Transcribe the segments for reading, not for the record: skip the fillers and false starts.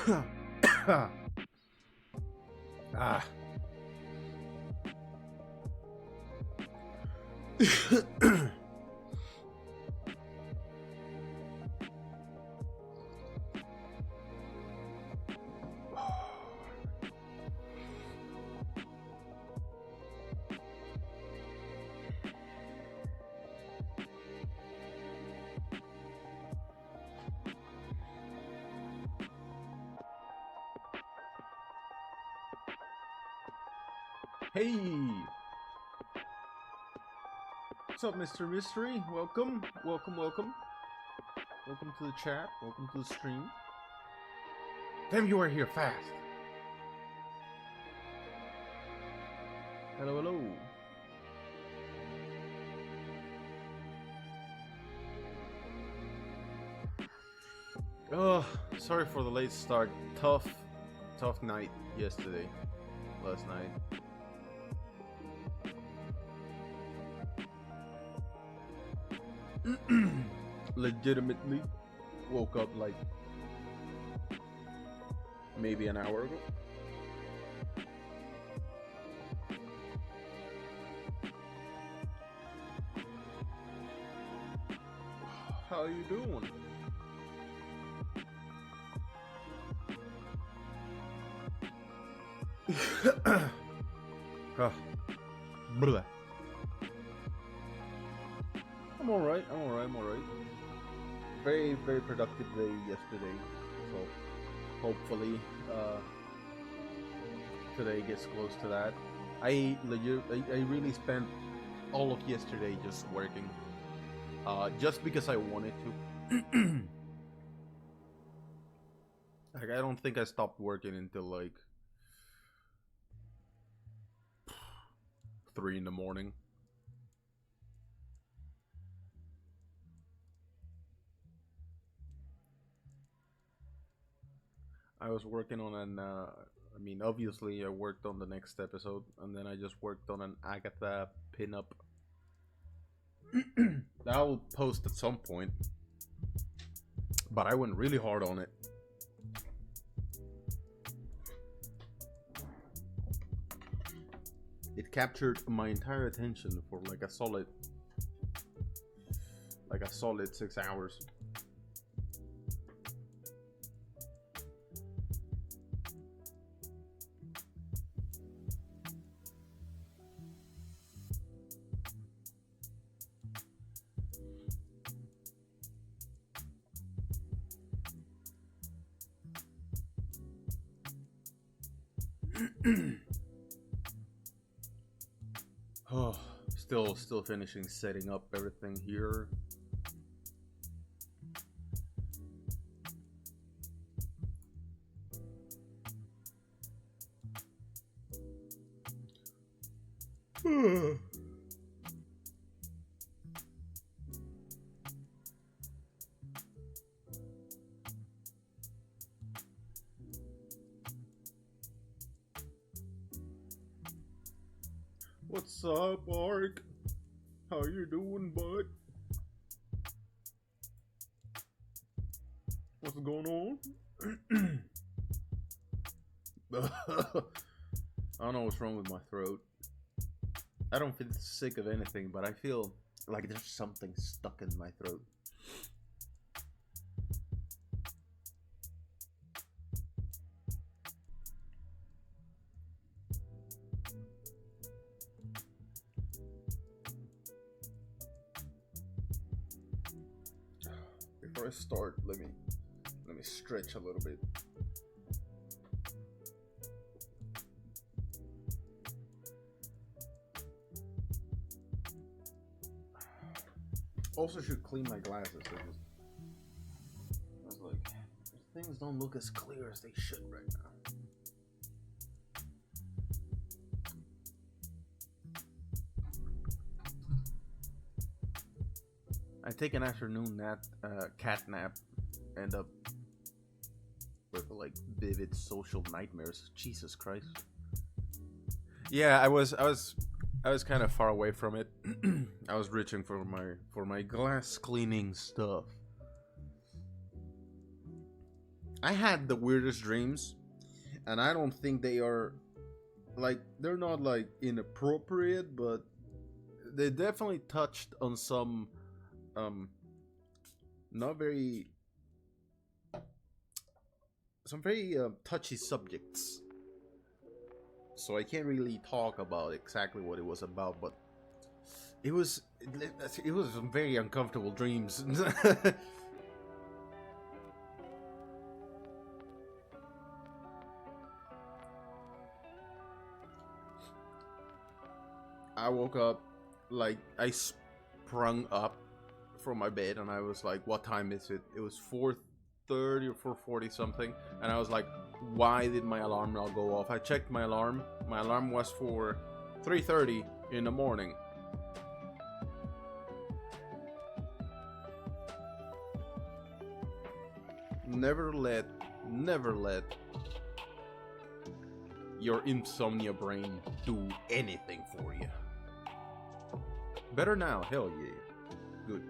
Ah. Hey! What's up, Mr. Mystery? Welcome, welcome, welcome. Welcome to the chat, welcome to the stream. Damn, you are here fast. Hello, hello. Oh, sorry for the late start. Tough night yesterday. Last night. Legitimately woke up like maybe an hour ago. How are you doing? Blah. I'm alright. Very productive day yesterday, so hopefully today gets close to that. I really spent all of yesterday just working, just because I wanted to. Like, I don't think I stopped working until like 3 in the morning. I was working on an, I mean, obviously I worked on the next episode, and then I just worked on an Agatha pinup. That will post at some point, but I went really hard on it. It captured my entire attention for like a solid 6 hours. Oh, still finishing setting up everything here. What's up, Ark? How you doing, bud? What's going on? I don't know what's wrong with my throat. I don't feel sick of anything, but I feel like there's something stuck in my throat. Before I start, let me stretch a little bit. Also should clean my glasses. I was like, things don't look as clear as they should right now. I take an afternoon cat nap, end up with like vivid social nightmares. Jesus Christ. Yeah, I was kind of far away from it. I was reaching for my glass cleaning stuff. I had the weirdest dreams, and I don't think they are like they're not like inappropriate, but they definitely touched on some um not very some very touchy subjects. So I can't really talk about exactly what it was about, but it was some very uncomfortable dreams. I woke up, like I sprung up from my bed, and I was like, "What time is it?" It was 4:30 or 4:40 something, and I was like, "Why did my alarm not go off?" I checked my alarm. My alarm was for 3:30 in the morning. Never let your insomnia brain do anything for you. Better now, hell yeah. Good.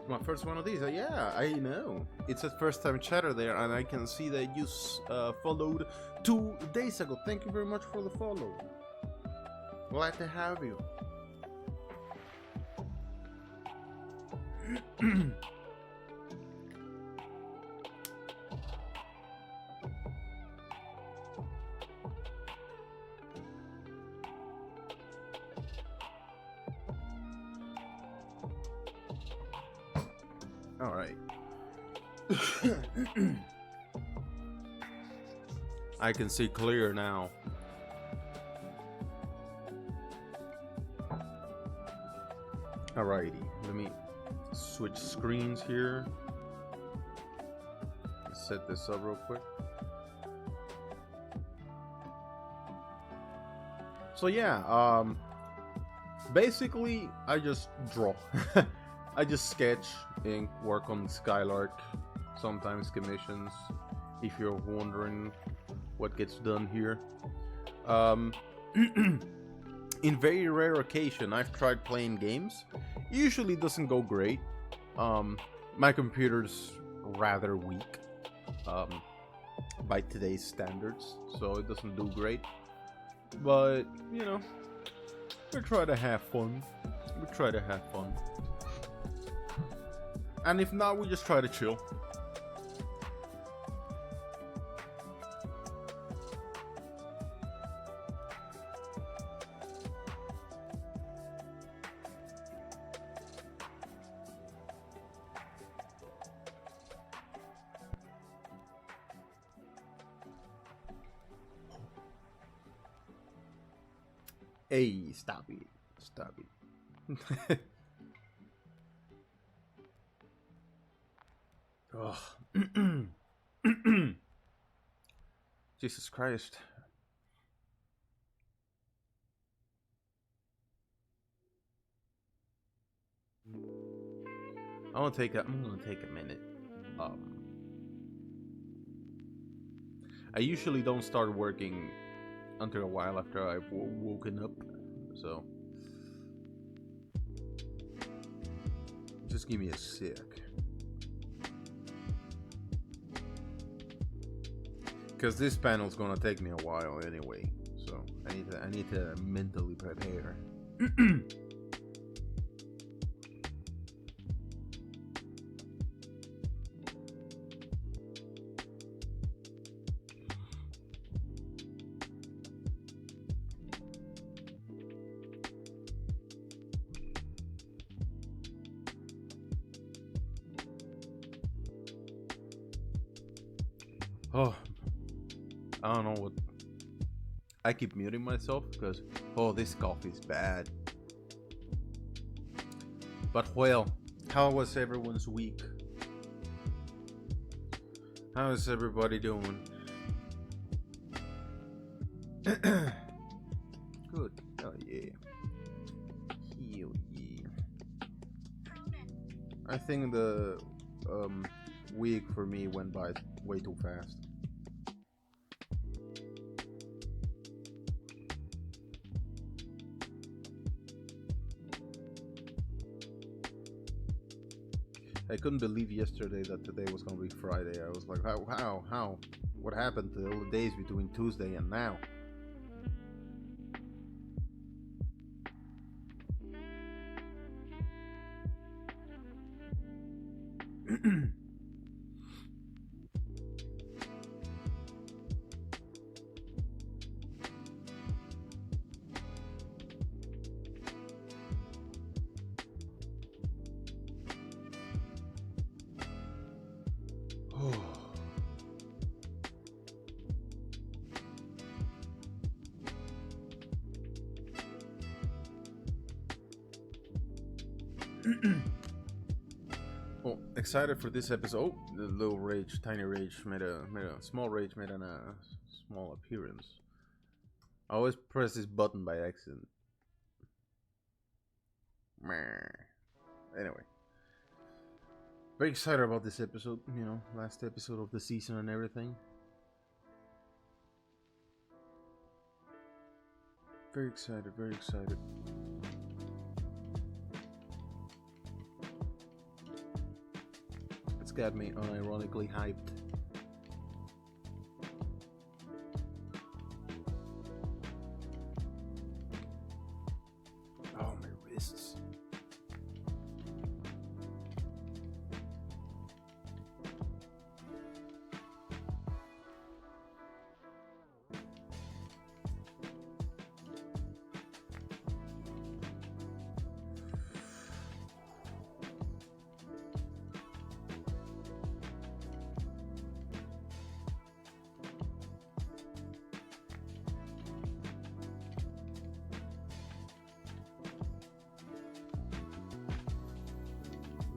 My first one of these, yeah, I know. It's a first time chatter there, and I can see that you followed 2 days ago. Thank you very much for the follow. Glad to have you. All right. I can see clear now. Alrighty, let me switch screens here. Let's set this up real quick. So yeah, basically I just draw. I just sketch, ink, work on Skylark, sometimes commissions, if you're wondering what gets done here. In very rare occasion, I've tried playing games. Usually doesn't go great. My computer's rather weak by today's standards, so it doesn't do great. But, you know, we try to have fun. And if not, we just try to chill. Hey, stop it. Oh. Jesus Christ. I'm gonna take a minute. I usually don't start working until a while after I've woken up, so just give me a sec. Because this panel's gonna take me a while anyway, so I need to mentally prepare. Oh, I don't know what. I keep muting myself because, oh, this coffee is bad. But well, how was everyone's week? How is everybody doing? Good. Oh yeah. Hell yeah. I think the week for me went by way too fast. I couldn't believe yesterday that today was gonna be Friday. I was like, how? What happened to all the days between Tuesday and now? Oh, excited for this episode. Oh, the little rage, tiny rage made a small rage made a small appearance. I always press this button by accident. Anyway, very excited about this episode. You know, last episode of the season and everything. Very excited. Very excited. It's got me unironically hyped. Oh, my wrists.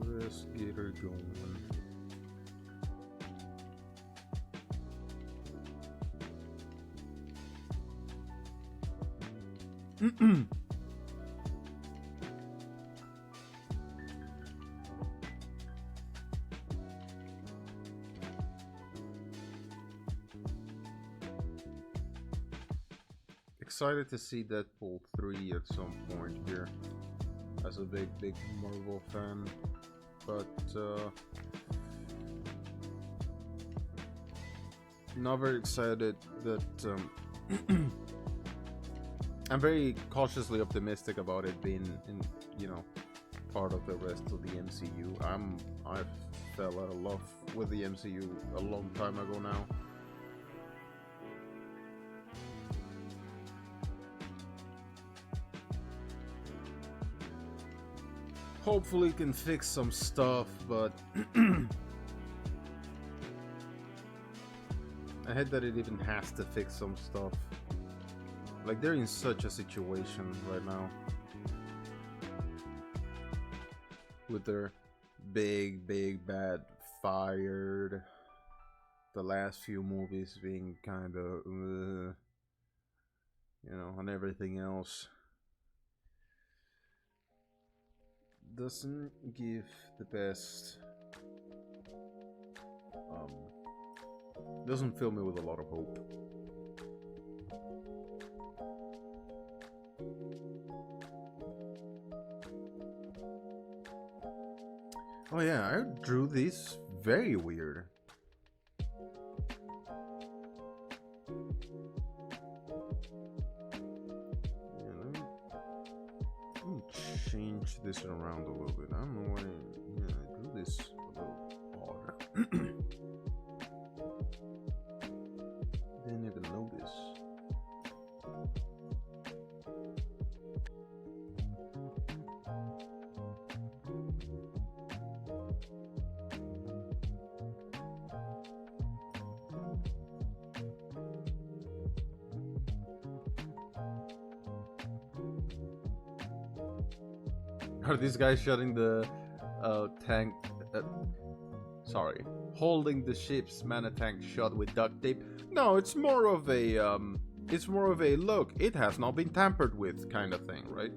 Let's get her going. Excited to see Deadpool 3 at some point here. As a big Marvel fan. But not very excited that I'm very cautiously optimistic about it being part of the rest of the MCU. I fell out of love with the MCU a long time ago now. Hopefully it can fix some stuff, but I hate that it even has to fix some stuff. Like, they're in such a situation right now. With their big bad fired. The last few movies being kind of, and everything else. Doesn't give the best. Doesn't fill me with a lot of hope. Oh yeah, I drew this very weird. Change this around a little bit. I don't know why. Yeah, I drew this a little odd. Didn't even notice. Are these guys shutting the tank? Holding the ship's mana tank shut with duct tape? No, it's more of a look. It has not been tampered with kind of thing, right?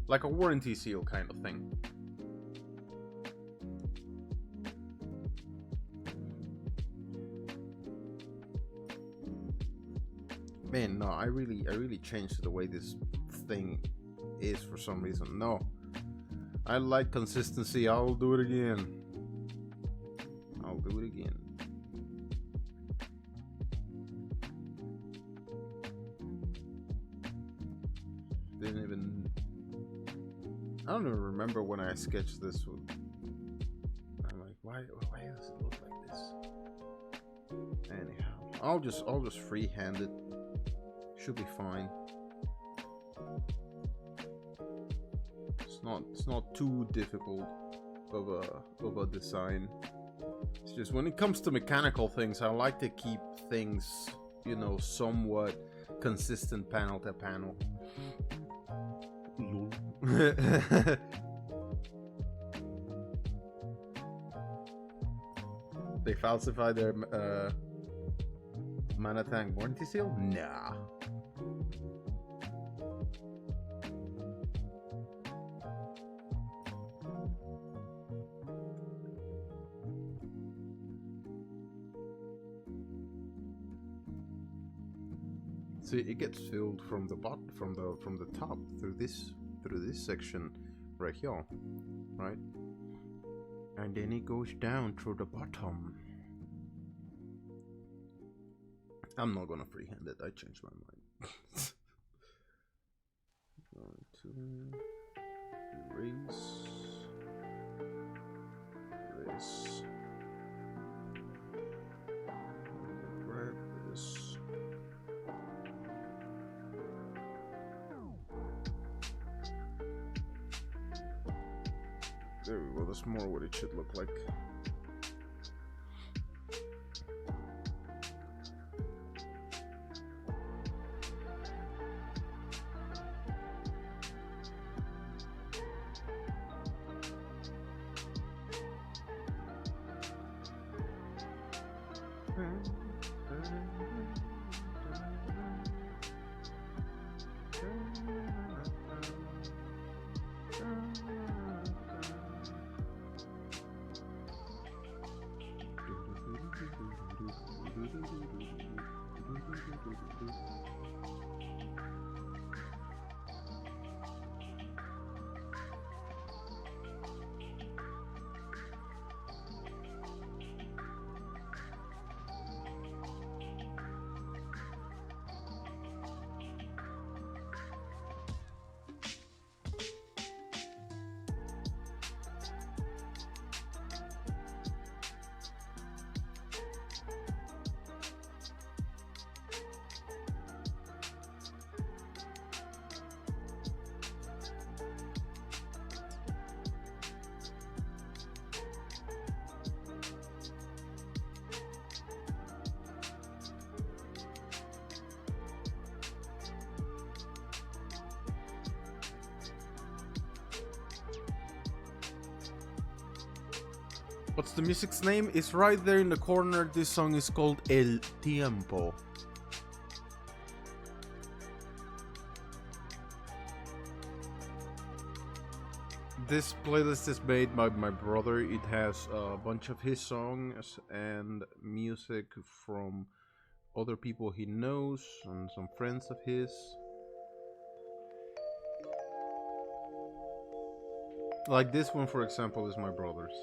Like a warranty seal kind of thing. Man, no, I really changed the way this thing is for some reason. No, I like consistency. I'll do it again. I'll do it again. Didn't even... I don't even remember when I sketched this one. I'm like, why does it look like this? Anyhow, I'll just freehand it. Should be fine. It's not too difficult of a design. It's just when it comes to mechanical things, I like to keep things, you know, somewhat consistent panel to panel. They falsify their mana tank warranty seal? Nah. See, it gets filled from the from the top through this section right here, right? And then it goes down through the bottom. I'm not gonna freehand it. I changed my mind. Going to erase. Grab this. There we go, that's more what it should look like. What's the music's name? It's right there in the corner. This song is called El Tiempo. This playlist is made by my brother. It has a bunch of his songs and music from other people he knows and some friends of his. Like this one, for example, is my brother's.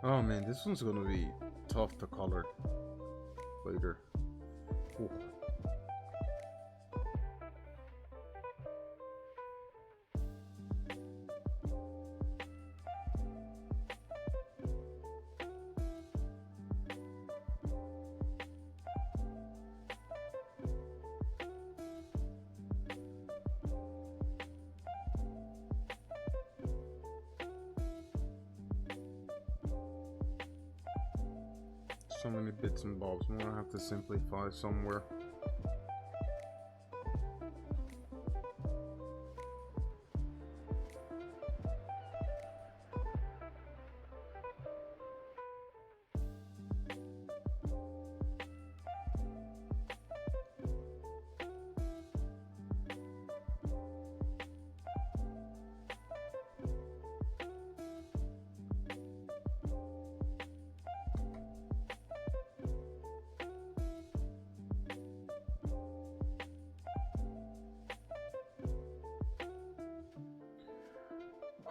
Oh man, this one's gonna be tough to color later. Ooh. So many bits and bobs. I'm gonna have to simplify somewhere.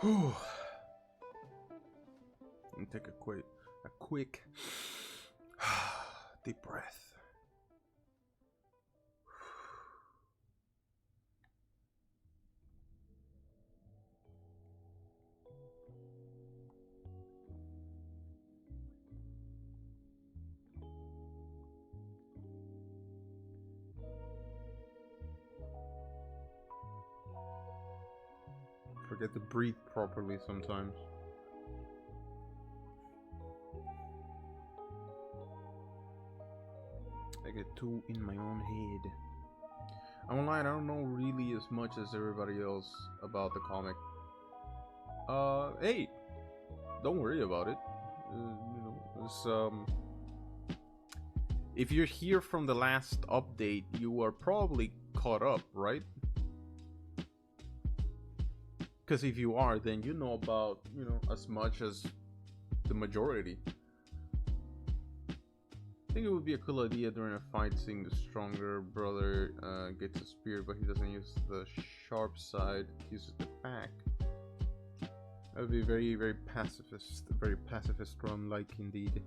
Whew. And take a quick deep breath. Forget to breathe properly sometimes. I get too in my own head. I won't lie, I don't know really as much as everybody else about the comic. Hey, don't worry about it. You know, it's, if you're here from the last update, you are probably caught up, right? Because if you are, then you know about, as much as the majority. I think it would be a cool idea during a fight seeing the stronger brother gets a spear, but he doesn't use the sharp side, he uses the back. That would be very, very pacifist run-like indeed.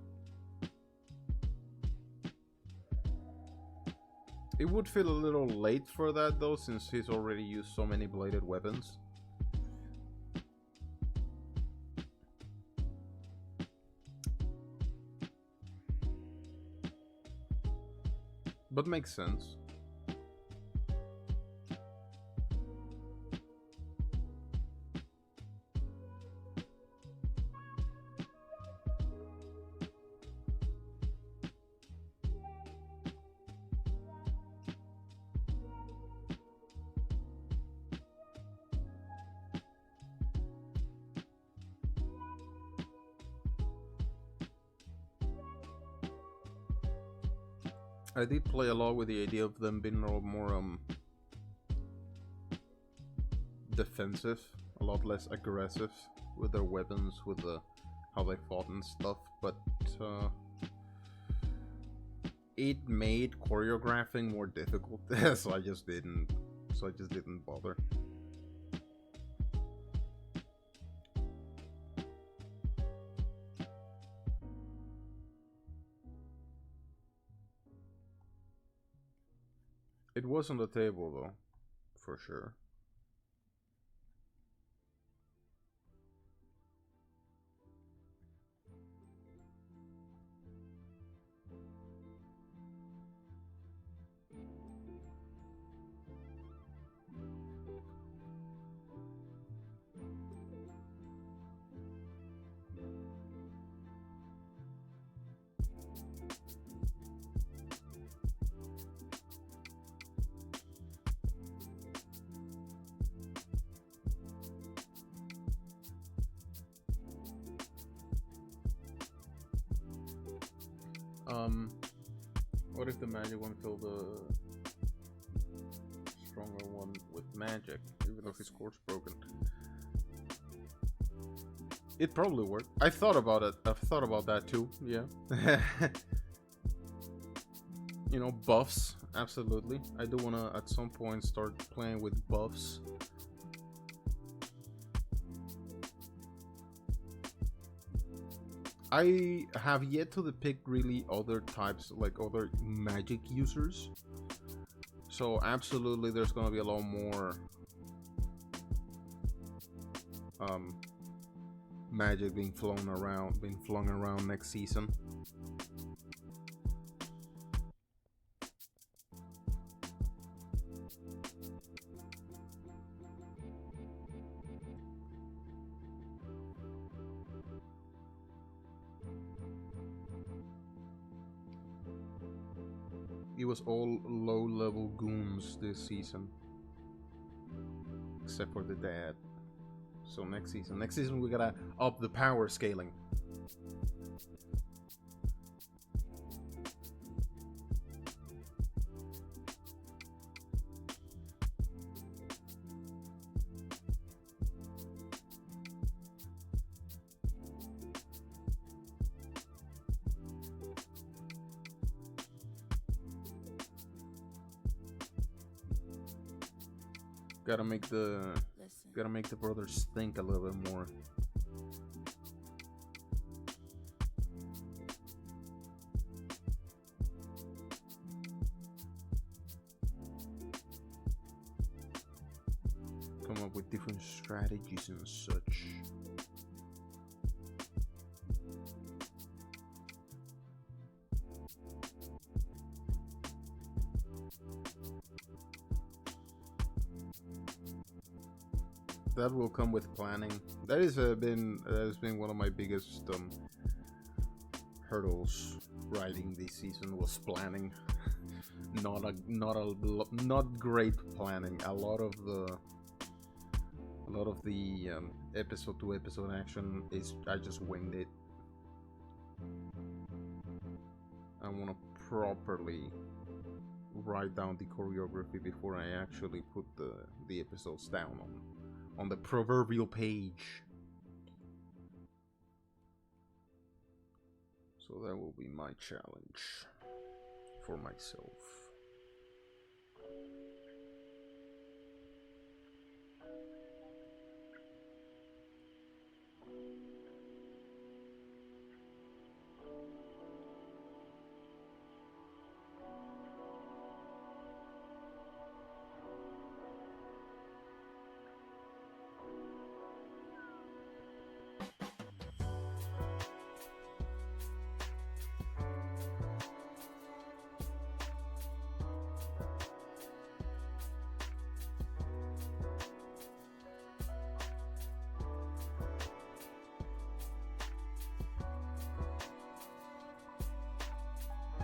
It would feel a little late for that though, since he's already used so many bladed weapons. But makes sense. I did play along with the idea of them being a lot more defensive, a lot less aggressive with their weapons, with how they fought and stuff, but it made choreographing more difficult, so I just didn't bother. It was on the table though, for sure. What if the magic one filled the strong stronger one with magic, even though his core's broken. It probably worked. I thought about it. I've thought about that too. Yeah. You know, buffs. Absolutely. I do want to, at some point, start playing with buffs. I have yet to depict really other types, like other magic users. So absolutely, there's gonna be a lot more magic being flung around next season. It was all low-level goons this season, except for the dad. So next season we gotta up the power scaling. Gotta make the brothers think a little bit more. Come up with different strategies and such. That will come with planning. That has been one of my biggest hurdles writing this season, was planning. Not great planning. A lot of the episode to episode action is I just winged it. I want to properly write down the choreography before I actually put the episodes down on the proverbial page. So that will be my challenge for myself.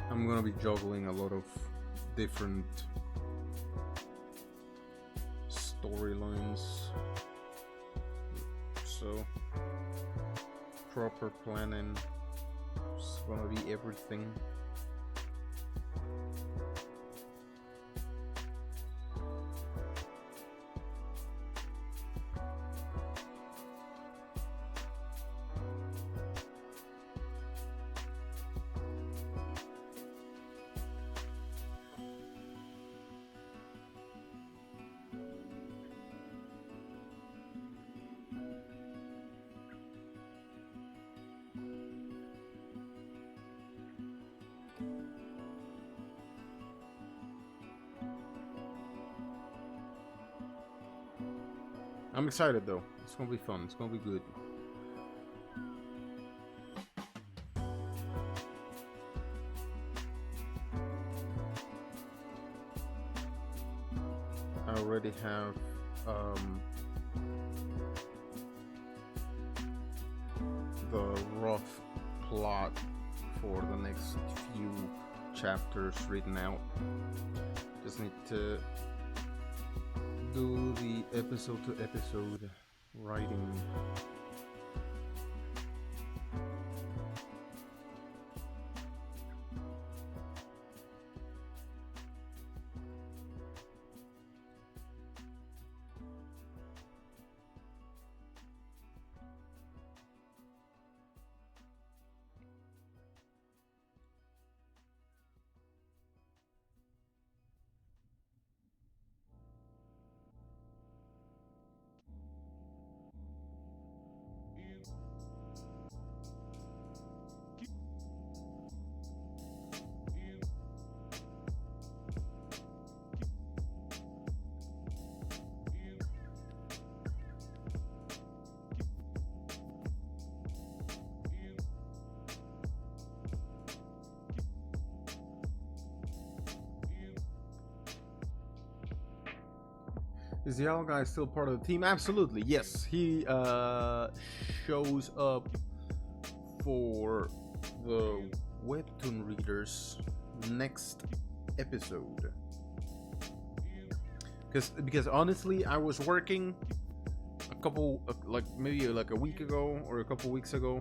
I'm gonna be juggling a lot of different storylines, so proper planning is gonna be everything. I'm excited though. It's gonna be fun. It's gonna be good. I already have the rough plot for the next few chapters written out. Just need to do the episode to episode writing. Is the owl guy still part of the team? Absolutely, yes. He shows up for the Webtoon readers next episode. Because honestly, I was working a couple, maybe like a week ago or a couple weeks ago,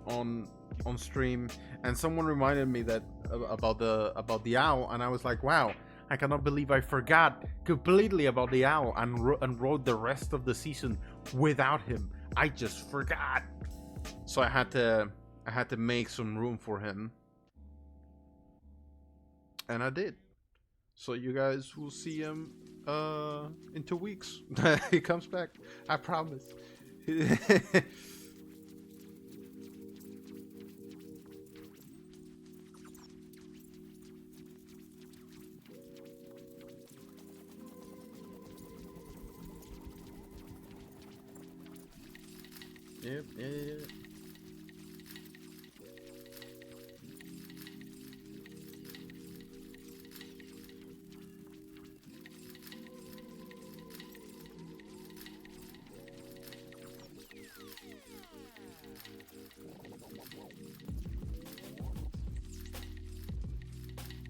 on stream, and someone reminded me that about the owl, and I was like, wow, I cannot believe I forgot completely about the owl and wrote the rest of the season without him. I just forgot. So I had to make some room for him, and I did. So you guys will see him in 2 weeks. He comes back. I promise. Yep, yeah.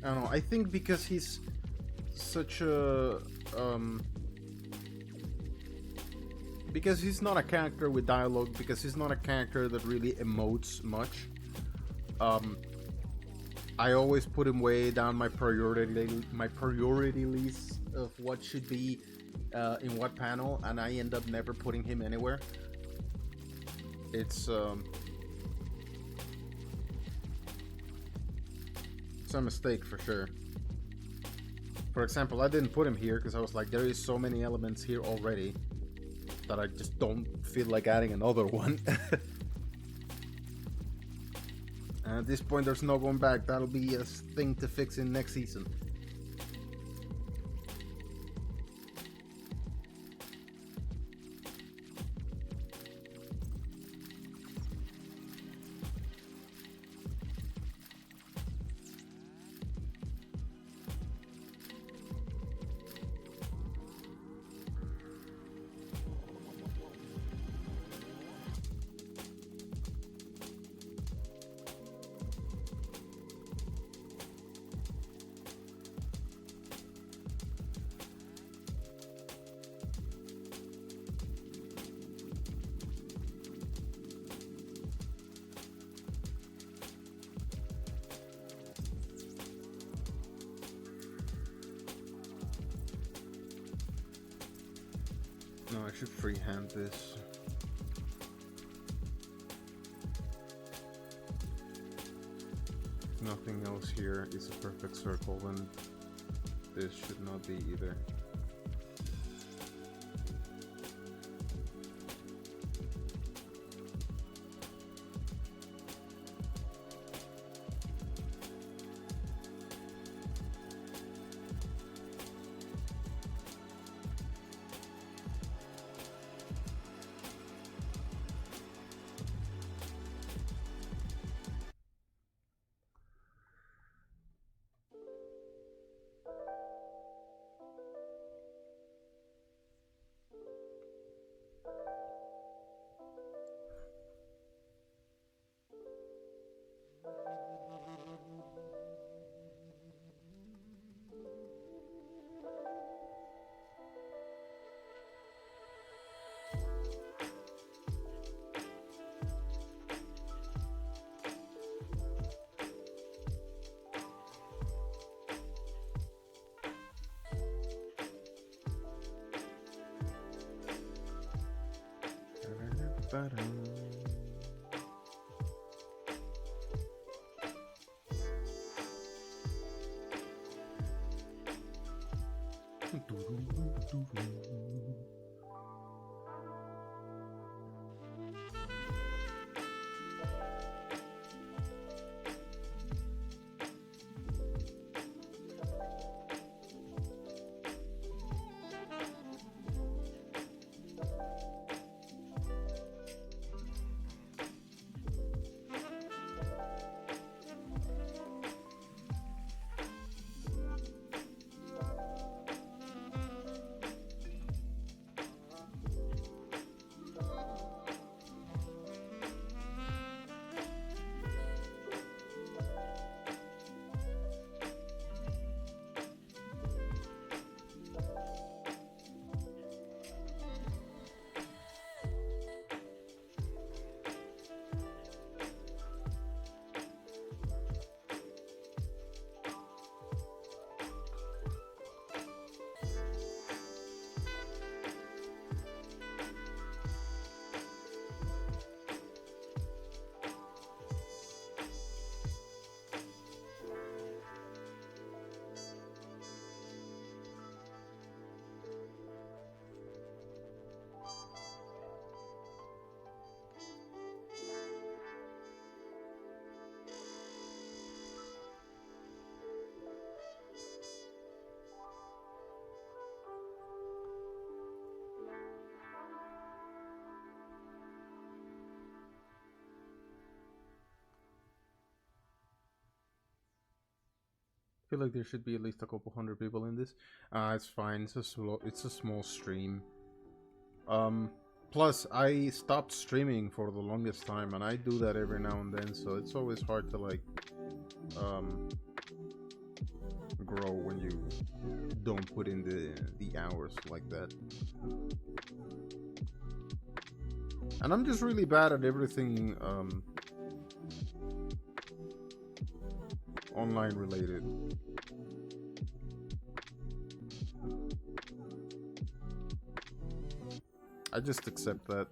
I don't know. I think because he's such a because he's not a character with dialogue, because he's not a character that really emotes much. I always put him way down my priority list of what should be in what panel, and I end up never putting him anywhere. It's a mistake for sure. For example, I didn't put him here because I was like, there is so many elements here already that I just don't feel like adding another one. And at this point, there's no going back. That'll be a thing to fix in next season. No, I should freehand this. If nothing else here is a perfect circle, then this should not be either. feel like there should be at least a couple hundred people in this. It's fine. It's a small stream. Plus I stopped streaming for the longest time, and I do that every now and then, so it's always hard to like grow when you don't put in the hours like that. And I'm just really bad at everything online related. I just accept that.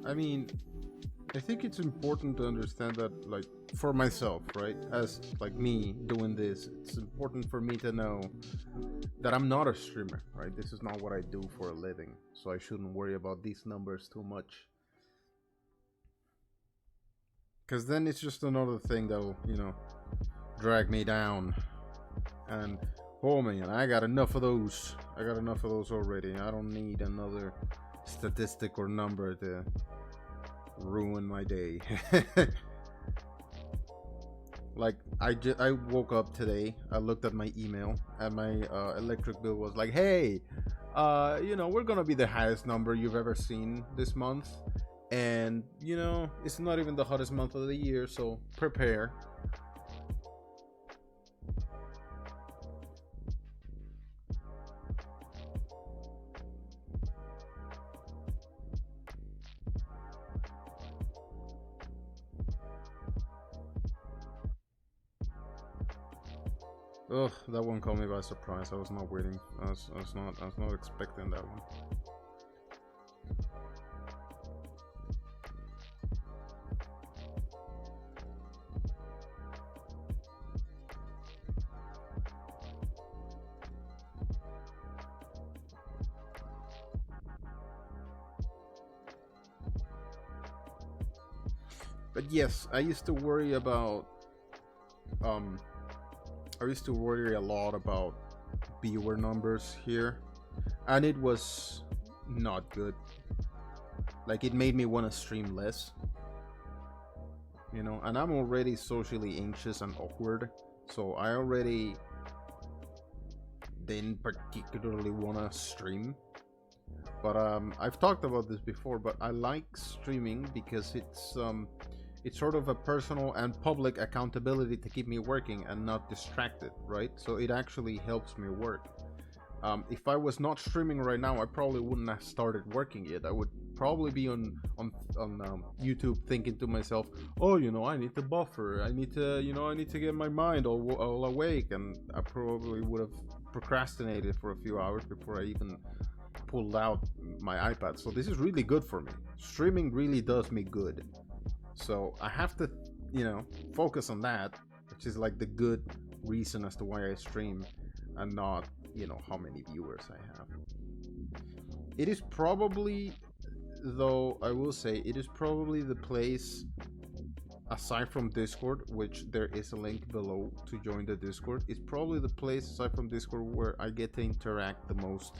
I mean, I think it's important to understand that, like, for myself, right? As, like, me doing this, it's important for me to know that I'm not a streamer, right? This is not what I do for a living, so I shouldn't worry about these numbers too much. Because then it's just another thing that'll, you know, drag me down. And, oh man, I got enough of those. I got enough of those already. I don't need another statistic or number to ruin my day. Like, I woke up today, I looked at my email, and my electric bill was like, hey, you know, we're gonna be the highest number you've ever seen this month, and, you know, it's not even the hottest month of the year, so prepare. Ugh, that one caught me by surprise. I was not waiting. I was not expecting that one. But yes, I used to worry about I used to worry a lot about viewer numbers here, and it was not good. Like, it made me want to stream less, you know, and I'm already socially anxious and awkward, so I already didn't particularly want to stream. But I've talked about this before, but I like streaming because it's sort of a personal and public accountability to keep me working and not distracted, right? So it actually helps me work. If I was not streaming right now, I probably wouldn't have started working yet. I would probably be on YouTube thinking to myself, oh, you know, I need to buffer. I need to, you know, I need to get my mind all awake. And I probably would have procrastinated for a few hours before I even pulled out my iPad. So this is really good for me. Streaming really does me good. So I have to, you know, focus on that, which is like the good reason as to why I stream, and not, you know, how many viewers I have. It is probably, though, I will say, it is probably the place, aside from Discord, which there is a link below to join the Discord, it's probably the place, aside from Discord, where I get to interact the most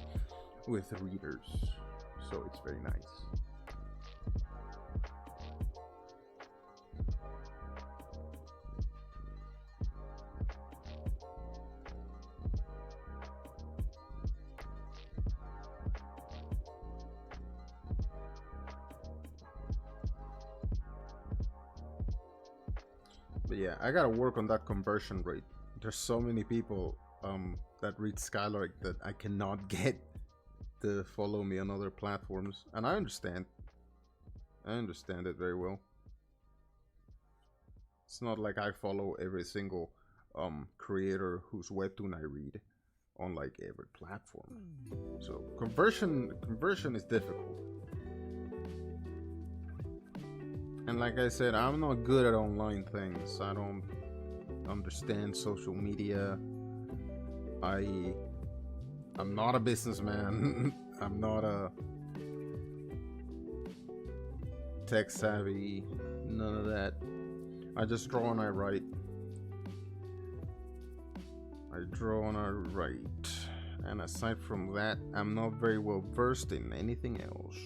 with readers. So it's very nice. But yeah, I gotta work on that conversion rate. There's so many people that read Skylark that I cannot get to follow me on other platforms, and I understand. I understand it very well. It's not like I follow every single creator whose webtoon I read on like every platform. So conversion is difficult. And like I said, I'm not good at online things. I don't understand social media. I'm not a businessman. I'm not a tech savvy. None of that. I just draw and I write. I draw and I write. And aside from that, I'm not very well versed in anything else.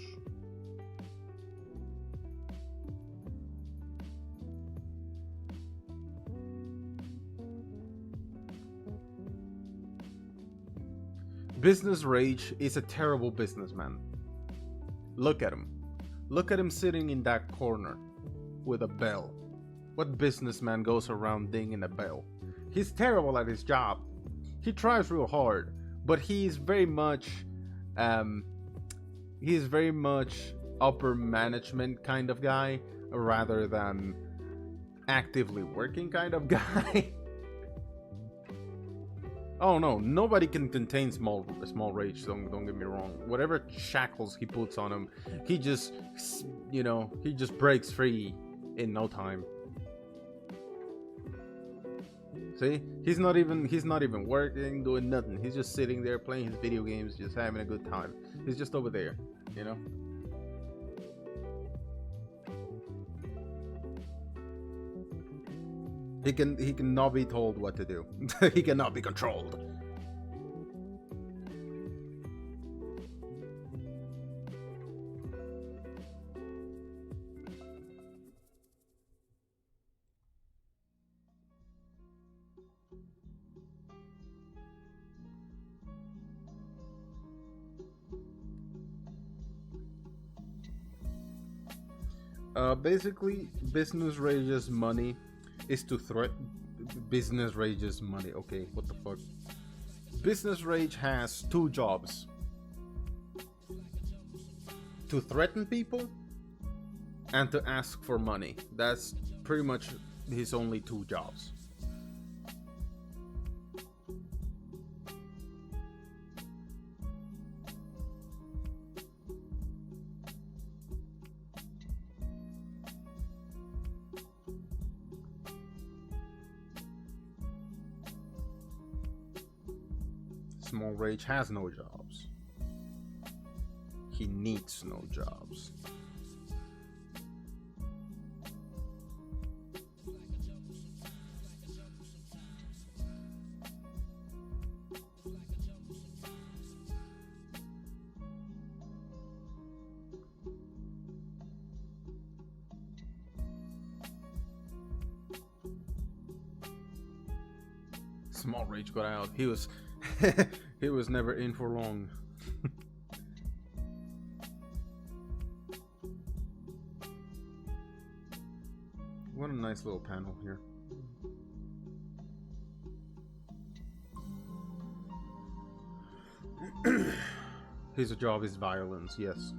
Business Rage is a terrible businessman. Look at him. Look at him sitting in that corner with a bell. What businessman goes around dinging a bell? He's terrible at his job. He tries real hard, but he's very much upper management kind of guy rather than actively working kind of guy. Oh no, nobody can contain small rage, don't get me wrong. Whatever shackles he puts on him, he just breaks free in no time. See? He's not even working, doing nothing. He's just sitting there playing his video games, just having a good time. He's just over there, you know? He cannot be told what to do. He cannot be controlled. Basically, Business Rage's money is to threaten. Business Rage's money. Okay, what the fuck? Business Rage has two jobs: to threaten people and to ask for money. That's pretty much his only two jobs. Small Rage has no jobs. He needs no jobs. Small Rage got out. He was he was never in for long. What a nice little panel here. His job is violence, yes.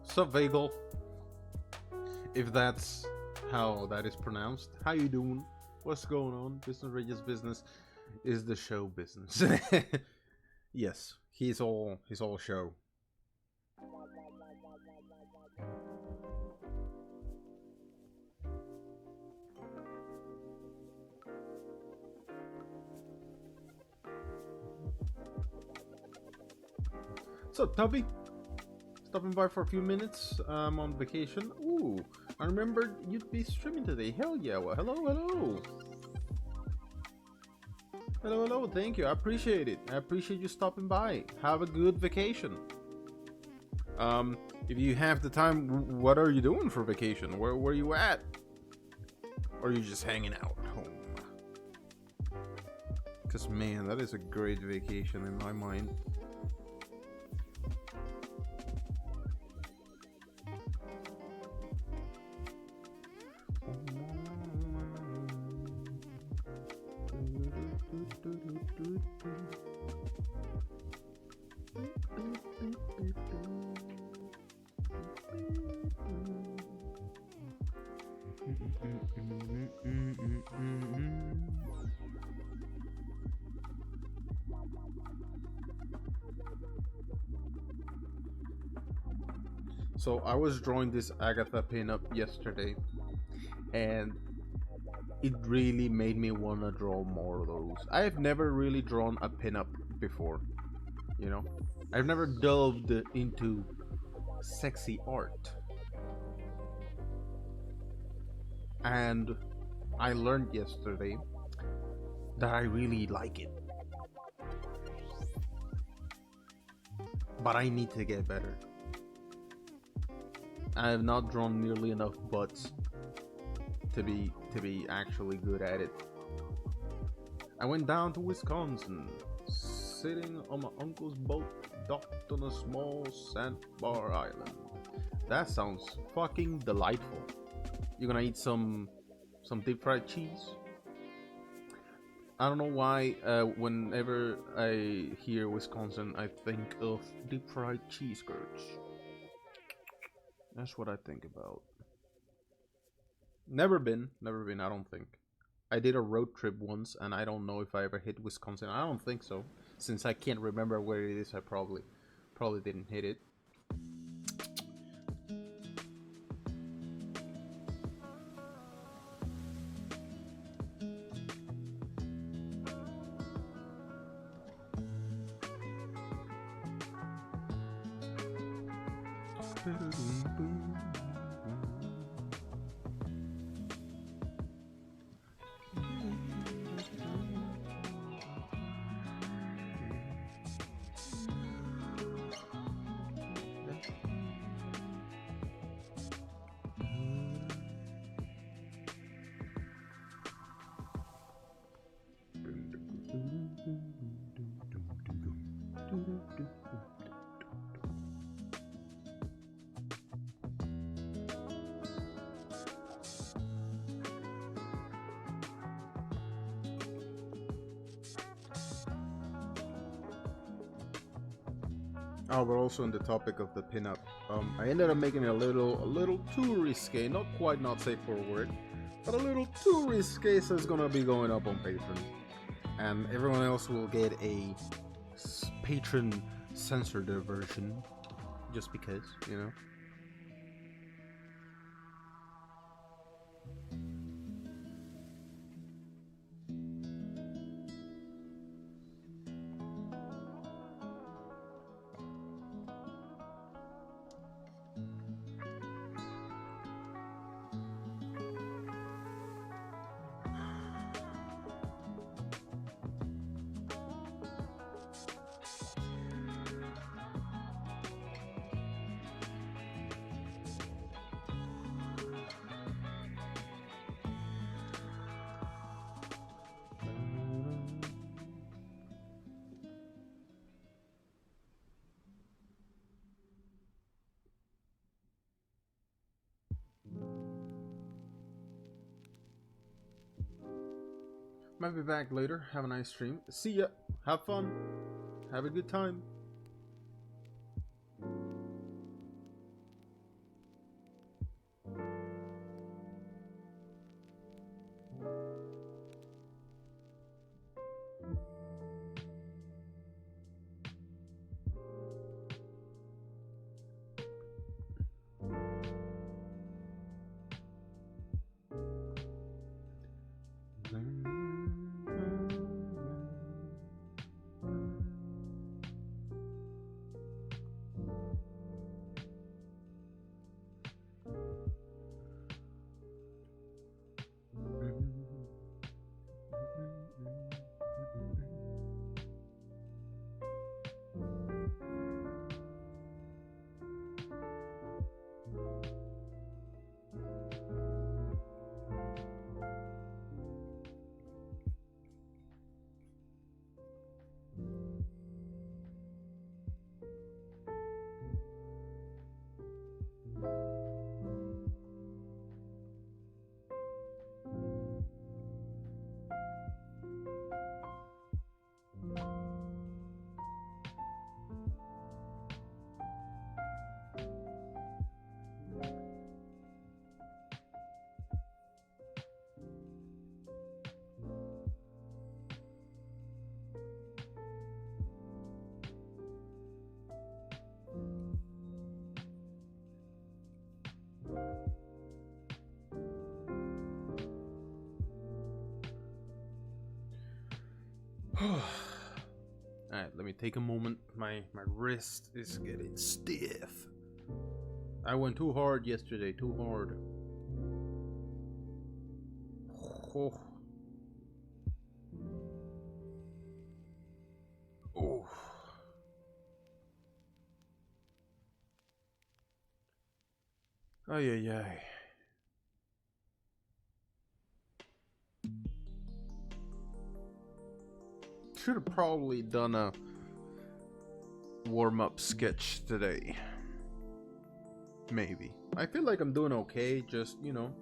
Subvagel, if that's how that is pronounced. How you doing? What's going on? Business Regis Business is the show business. Yes, he's all show. So, Tubby, stopping by for a few minutes. I'm on vacation. Ooh, I remembered you'd be streaming today. Hell yeah. Well, hello, hello. Hello, hello. Thank you. I appreciate it. I appreciate you stopping by. Have a good vacation. If you have the time, what are you doing for vacation? Where are you at? Or are you just hanging out at home? Because, man, that is a great vacation in my mind. So I was drawing this Agatha pinup yesterday, and it really made me want to draw more of those. I have never really drawn a pinup before, you know? I've never delved into sexy art. And I learned yesterday that I really like it. But I need to get better. I have not drawn nearly enough butts to be actually good at it. I went down to Wisconsin, sitting on my uncle's boat, docked on a small sandbar island. That sounds fucking delightful. You gonna eat some deep fried cheese? I don't know why. Whenever I hear Wisconsin, I think of deep fried cheese curds. That's what I think about. Never been. I don't think. I did a road trip once, and I don't know if I ever hit Wisconsin. I don't think so. Since I can't remember where it is, I probably didn't hit it. Oh, we're also on the topic of the pinup. I ended up making it a little too risque, not quite not safe for word, but a little too risque, so it's gonna be going up on Patreon, and everyone else will get a Patreon censored version, just because, you know. Might be back later. Have a nice stream. See ya. Have fun. Have a good time. Alright, let me take a moment. My wrist is getting stiff. I went too hard yesterday, too hard. Oh. Oh. Ay, ay, ay. Should have probably done a warm-up sketch today. Maybe. I feel like I'm doing okay, just, you know.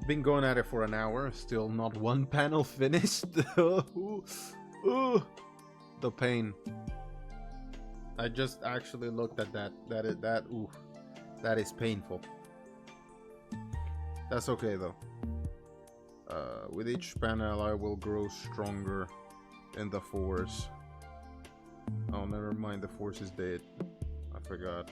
Been going at it for an hour, still not one panel finished. Ooh, ooh, the pain. I just actually looked at that. Ooh, that is painful. That's okay though. With each panel I will grow stronger in the force. Oh, never mind, the force is dead. I forgot.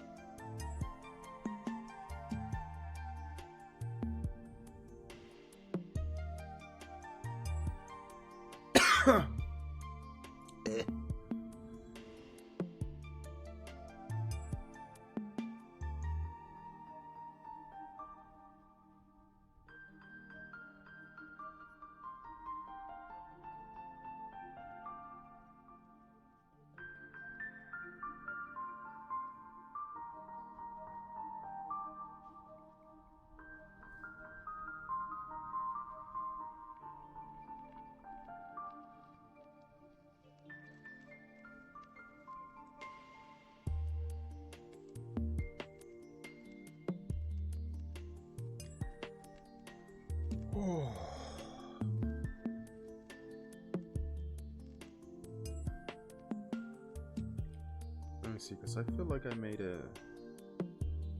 Let me see, because I feel like I made a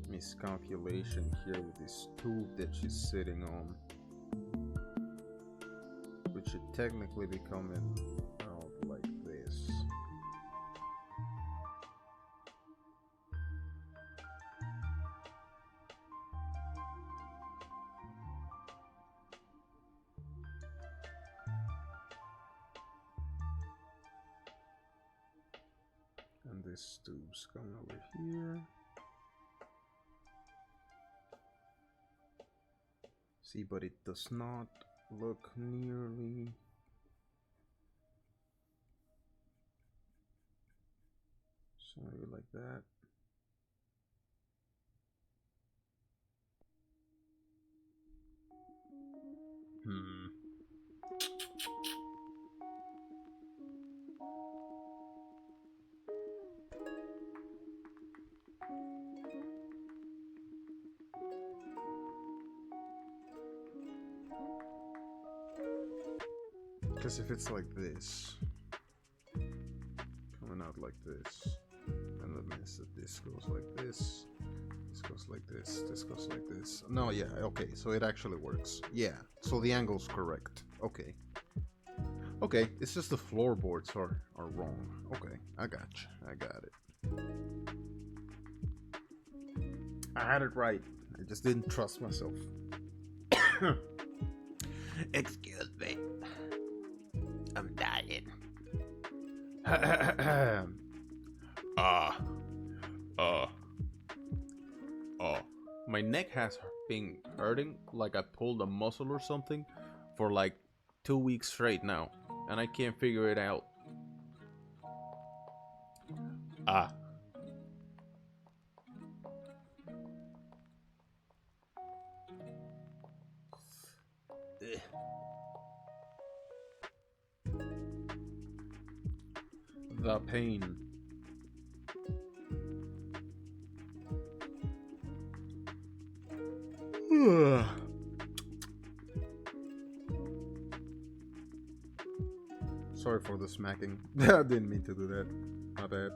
miscalculation here with this tube that she's sitting on, which should technically be coming out like this. And this tube's coming over here. See, but it does not look nearly. So maybe like that. Because if it's like this, coming out like this, and that means that this goes like this, this goes like this, this goes like this. No, yeah, okay, so it actually works. Yeah, so the angle's correct. Okay. Okay, it's just the floorboards are wrong. Okay, I got you. I got it. I had it right. I just didn't trust myself. Excuse me. I'm dying. My neck has been hurting like I pulled a muscle or something for like 2 weeks straight now, and I can't figure it out. The pain. Sorry for the smacking. I didn't mean to do that. My bad.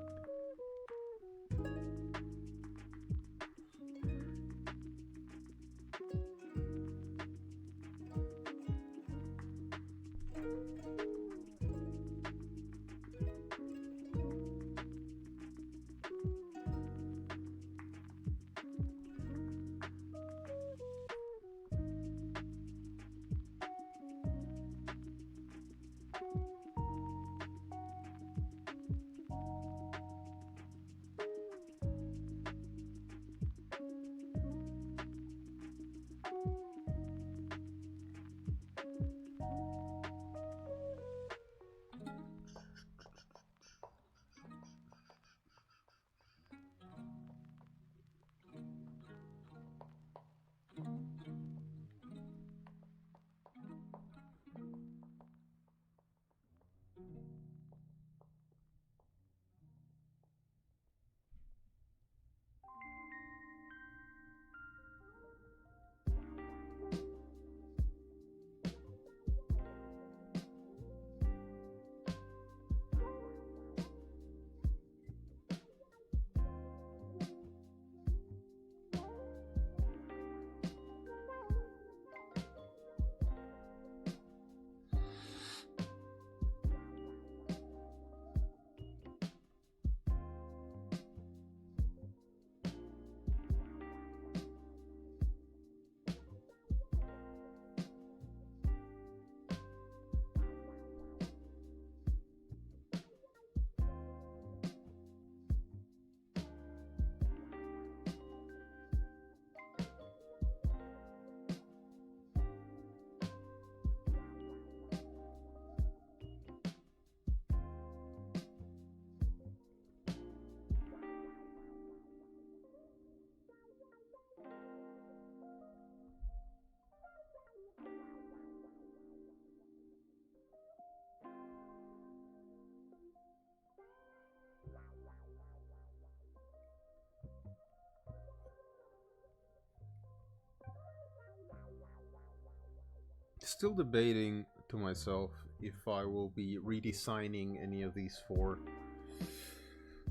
still debating to myself if I will be redesigning any of these 4.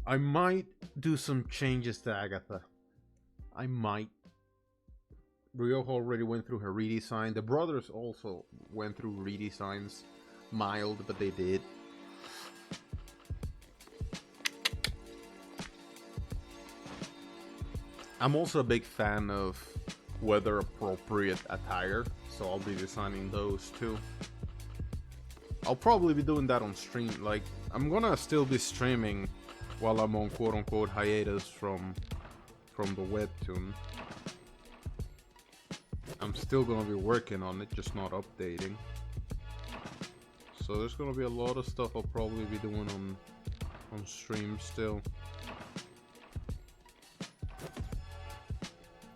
I might do some changes to Agatha. I might. Ryo already went through her redesign. The brothers also went through redesigns. Mild, but they did. I'm also a big fan of weather appropriate attire, so I'll be designing those too. I'll probably be doing that on stream. Like, I'm gonna still be streaming while I'm on quote-unquote hiatus from the Webtoon. I'm still gonna be working on it, just not updating. So there's gonna be a lot of stuff I'll probably be doing on stream still.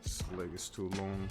This leg is too long.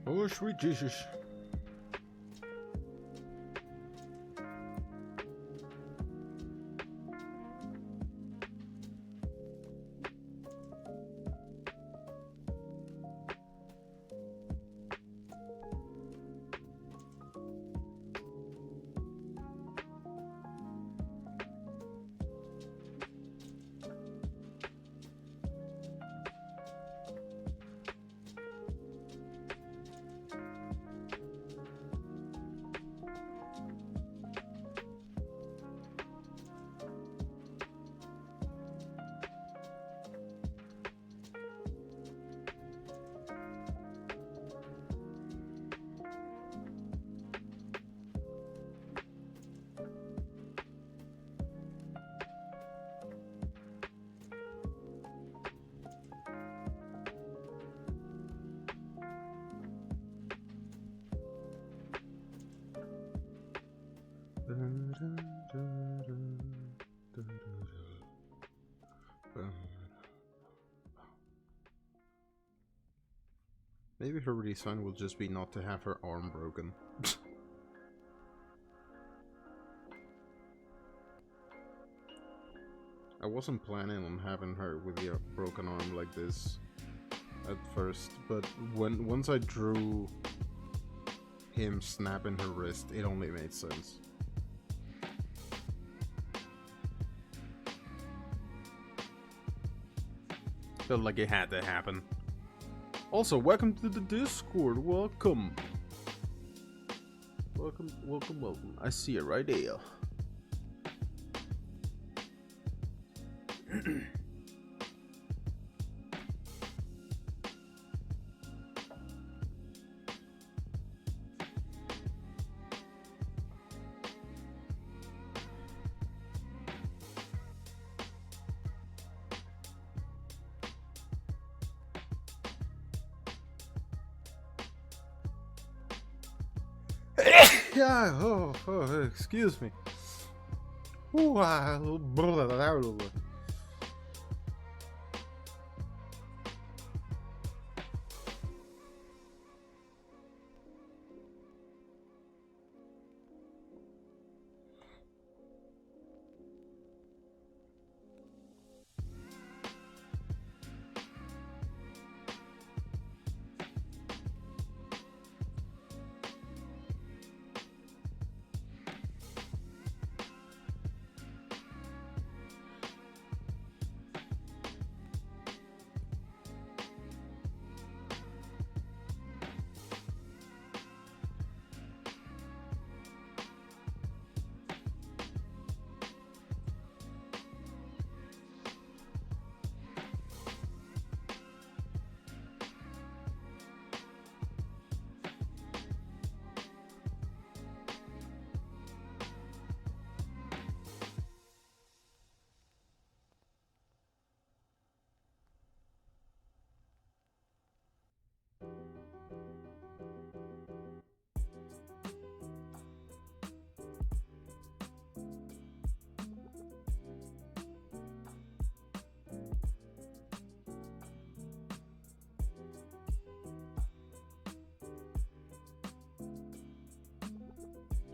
Oh, sweet Jesus. Maybe her redesign will just be not to have her arm broken. I wasn't planning on having her with the broken arm like this at first, but once I drew him snapping her wrist, it only made sense. Felt like it had to happen. Also, welcome to the Discord. Welcome. Welcome, welcome, welcome. I see it right there. Yeah, oh, excuse me. Ooh,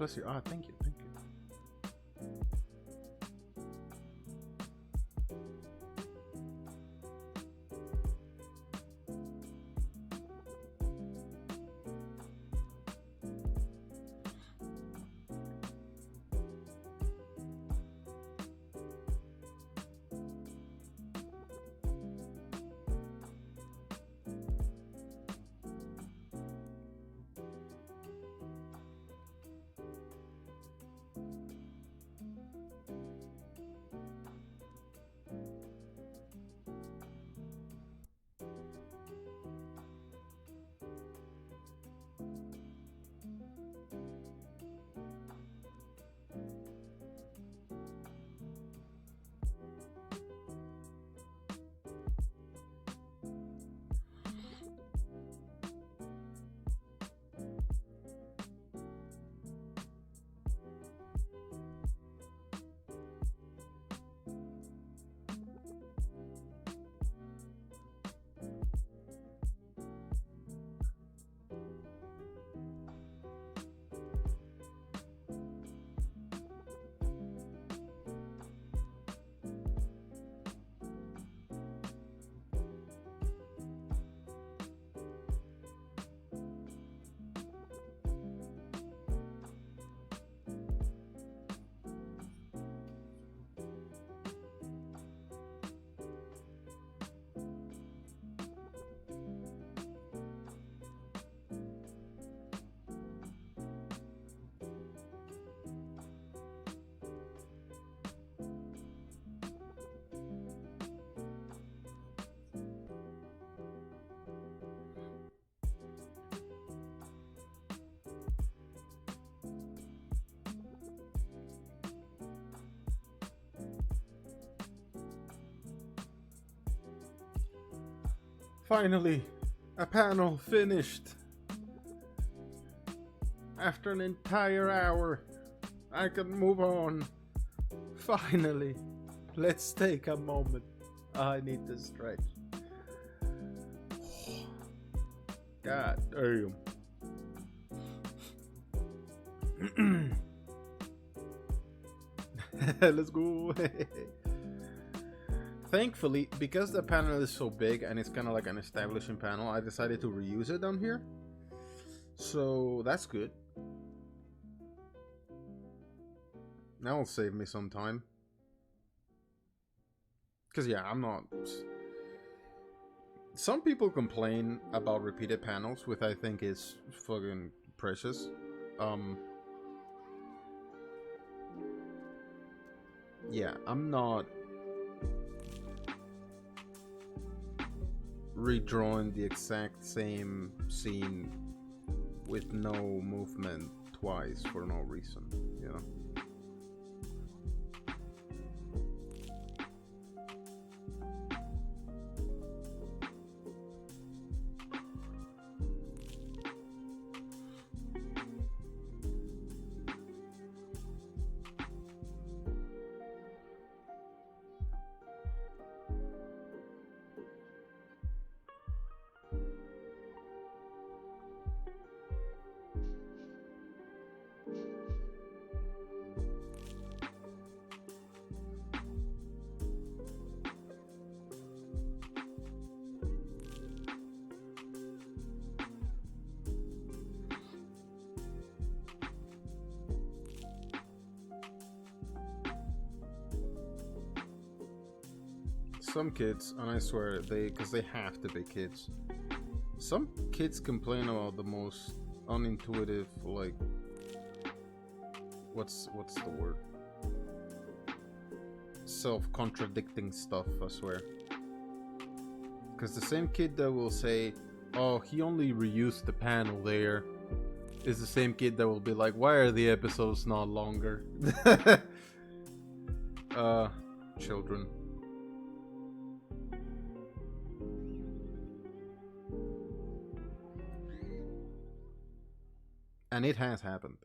Bless you. Ah, thank you, thank you. Finally, a panel finished. After an entire hour, I can move on. Finally, let's take a moment. I need to stretch. God damn. Let's go. Thankfully, because the panel is so big and it's kind of like an establishing panel, I decided to reuse it down here. So that's good. That'll save me some time. Because yeah, I'm not... Some people complain about repeated panels, which I think is fucking precious. Yeah, I'm not redrawing the exact same scene with no movement twice for no reason, you know? Some kids, and I swear, because they have to be kids. Some kids complain about the most unintuitive, like, what's the word? Self-contradicting stuff, I swear. Because the same kid that will say, oh, he only reused the panel there, is the same kid that will be like, why are the episodes not longer? Children. And it has happened.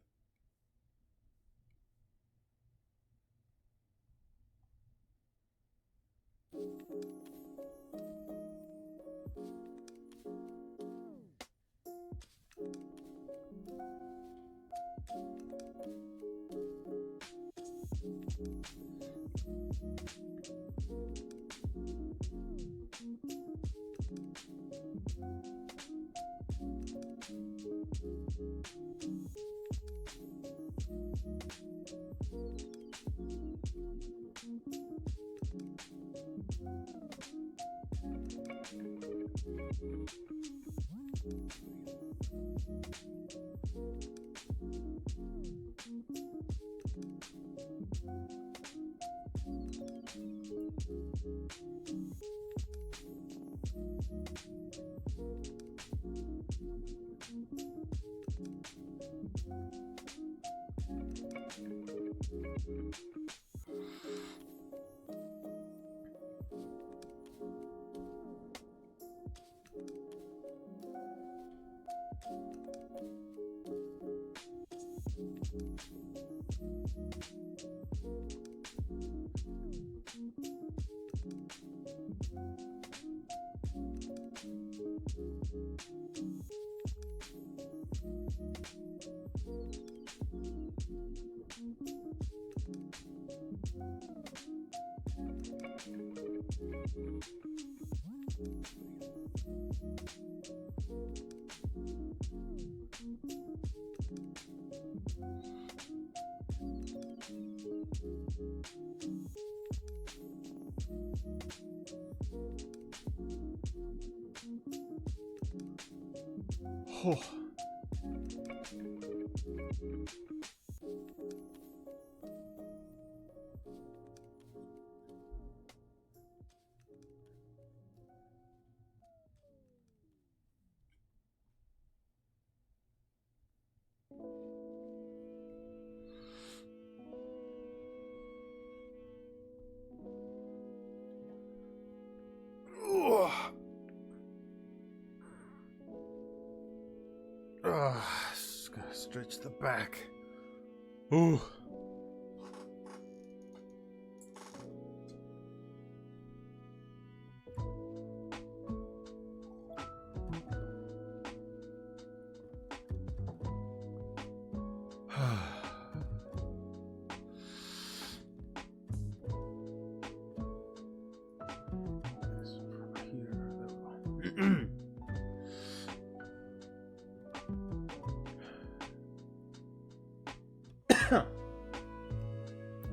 Oh. Just gotta stretch the back. Ooh.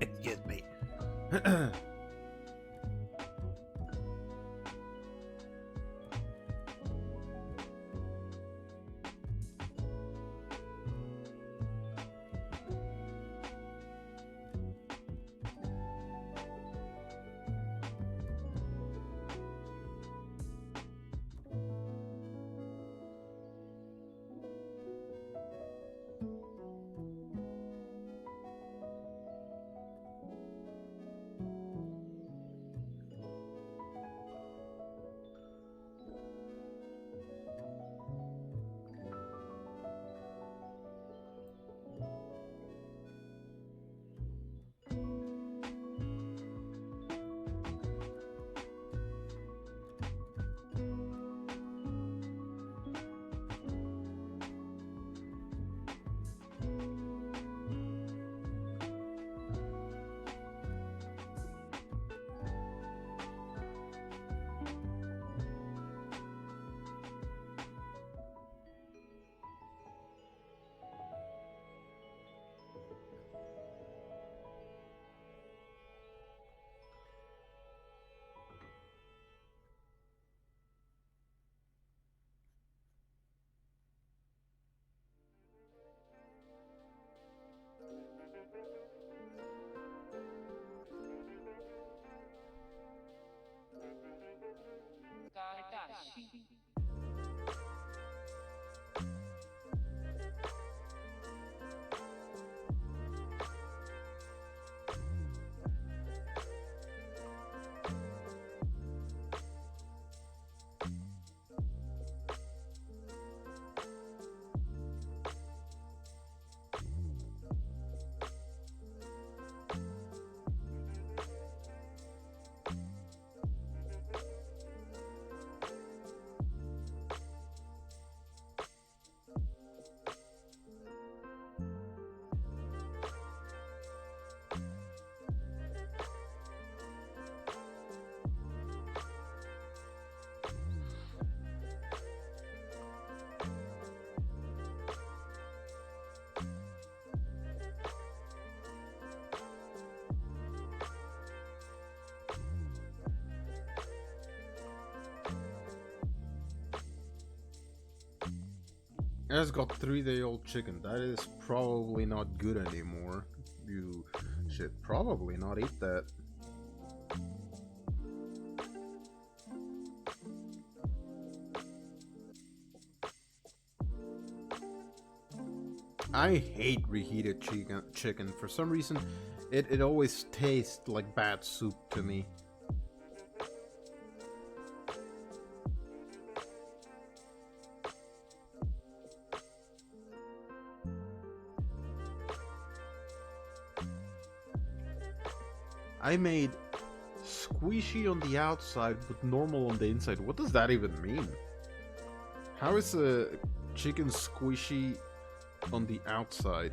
Excuse me. I just got 3-day-old chicken. That is probably not good anymore. You should probably not eat that. I hate reheated chicken. For some reason, it always tastes like bad soup to me. I made squishy on the outside but normal on the inside. What does that even mean? How is a chicken squishy on the outside?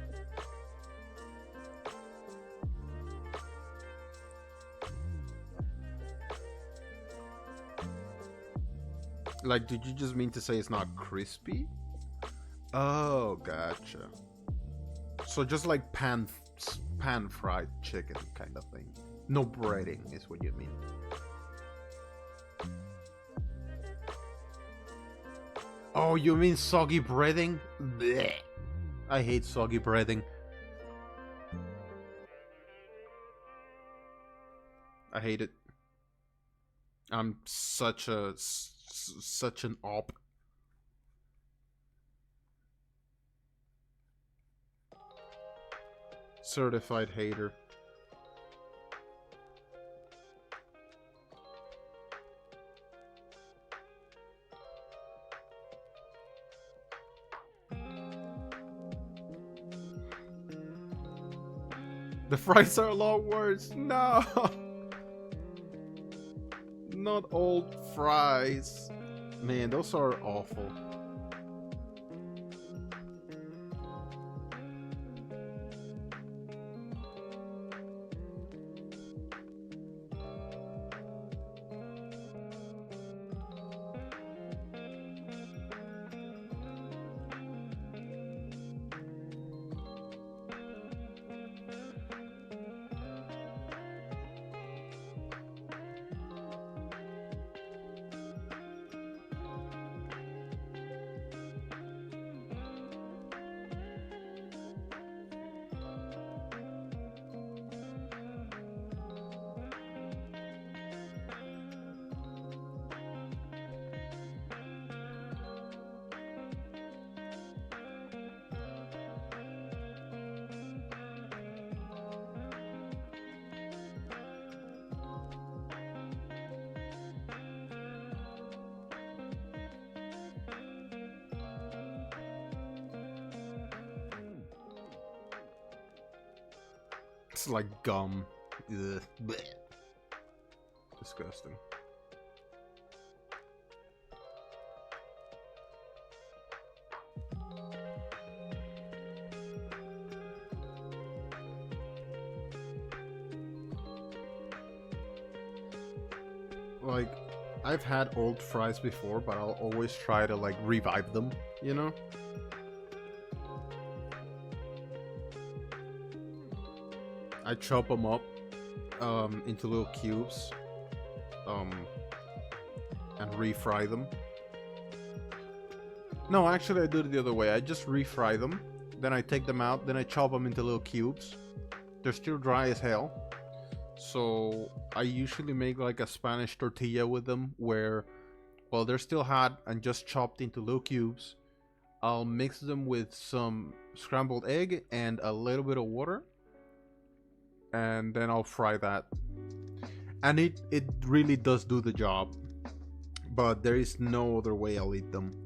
Like, did you just mean to say it's not crispy? Oh, gotcha. So just like pan fried chicken kind of thing. No breading is what you mean. Oh, you mean soggy breading? Blech. I hate soggy breading. I hate it. I'm such an op. Certified hater. The fries are a lot worse. No. Not old fries. Man, those are awful. It's like gum. Ugh. Blech. Disgusting. Like, I've had old fries before, but I'll always try to like revive them, you know? I chop them up into little cubes and refry them. No, actually I do it the other way. I just refry them, then I take them out, then I chop them into little cubes. They're still dry as hell. So I usually make like a Spanish tortilla with them where, while they're still hot and just chopped into little cubes, I'll mix them with some scrambled egg and a little bit of water. And then I'll fry that. And it really does do the job. But there is no other way I'll eat them.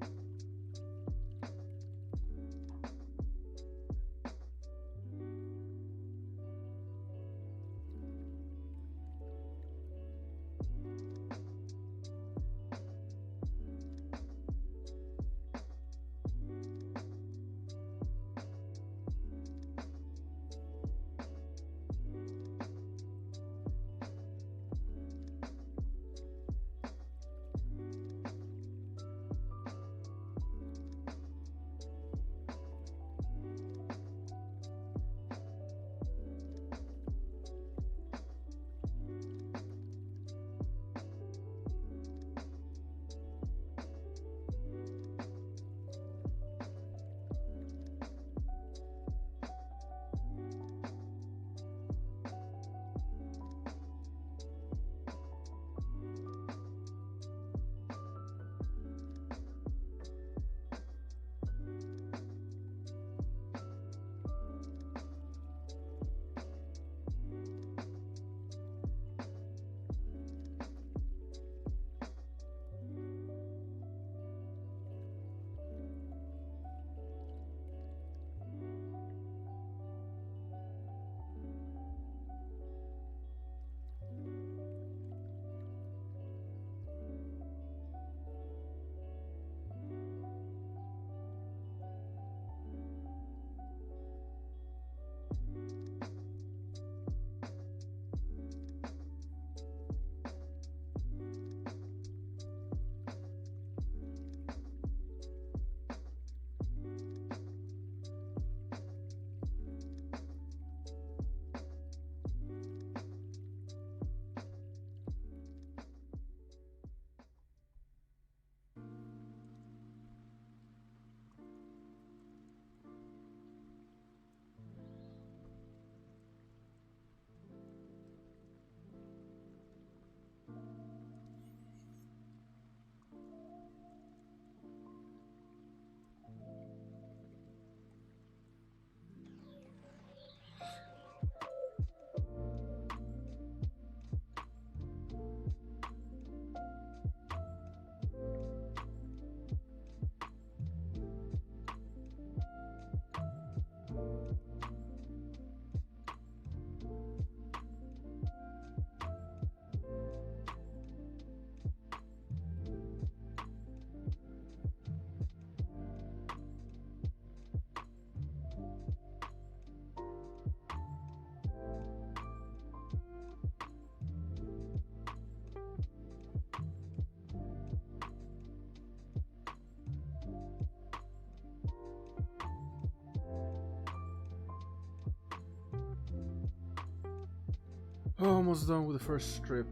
Almost done with the first strip.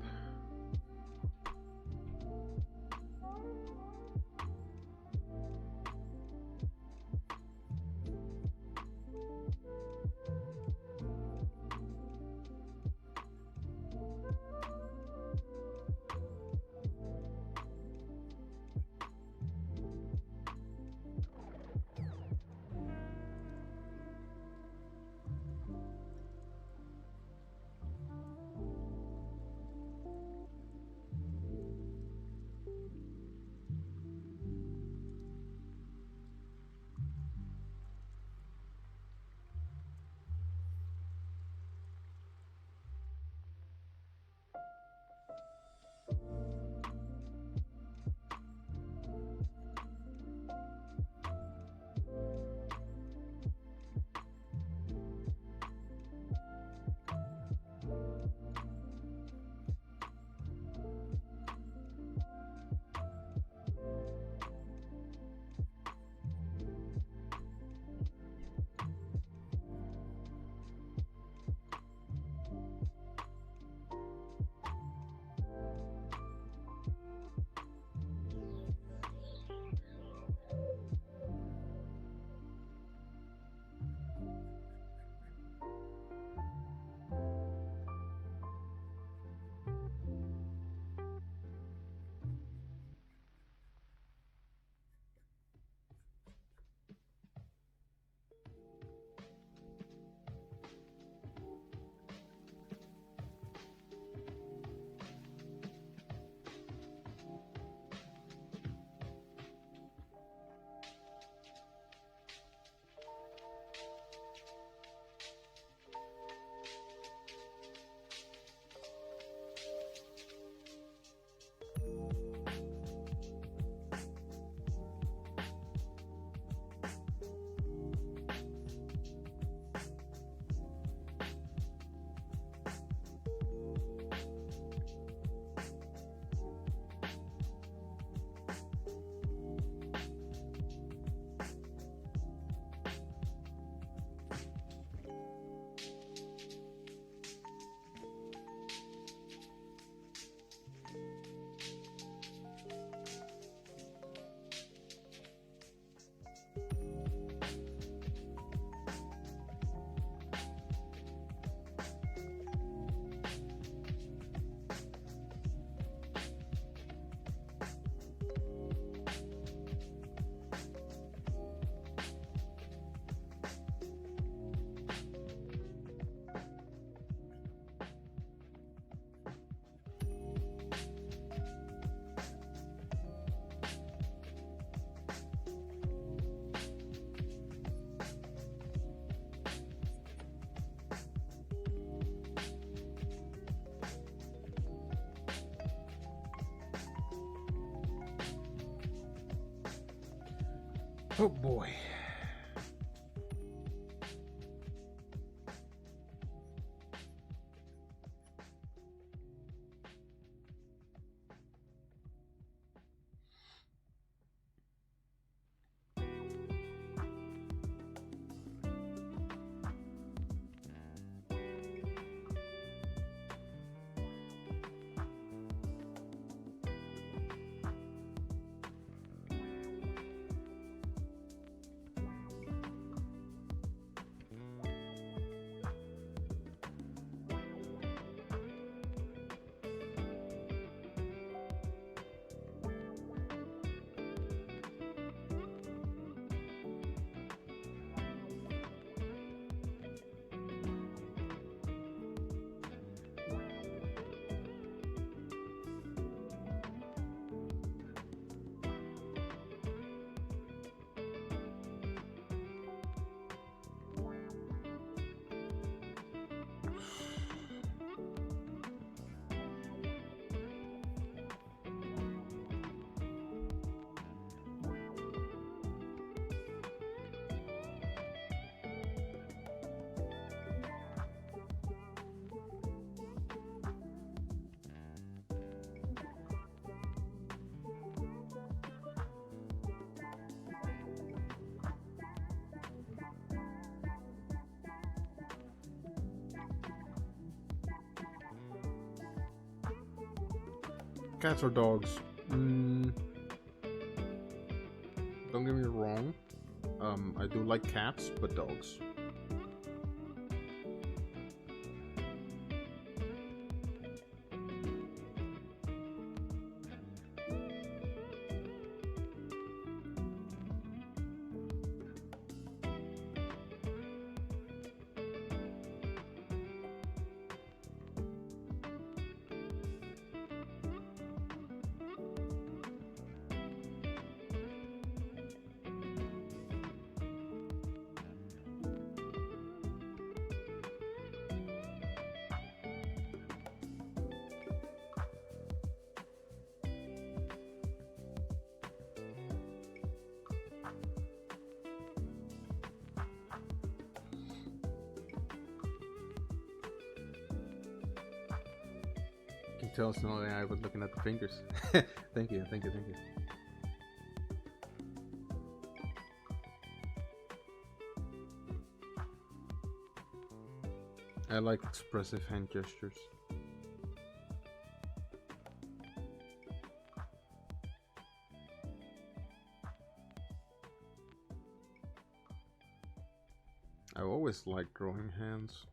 Oh boy. Cats or dogs? Don't get me wrong. I do like cats, but dogs. You can tell it's not I was looking at the fingers. Thank you. I like expressive hand gestures. I always liked drawing hands.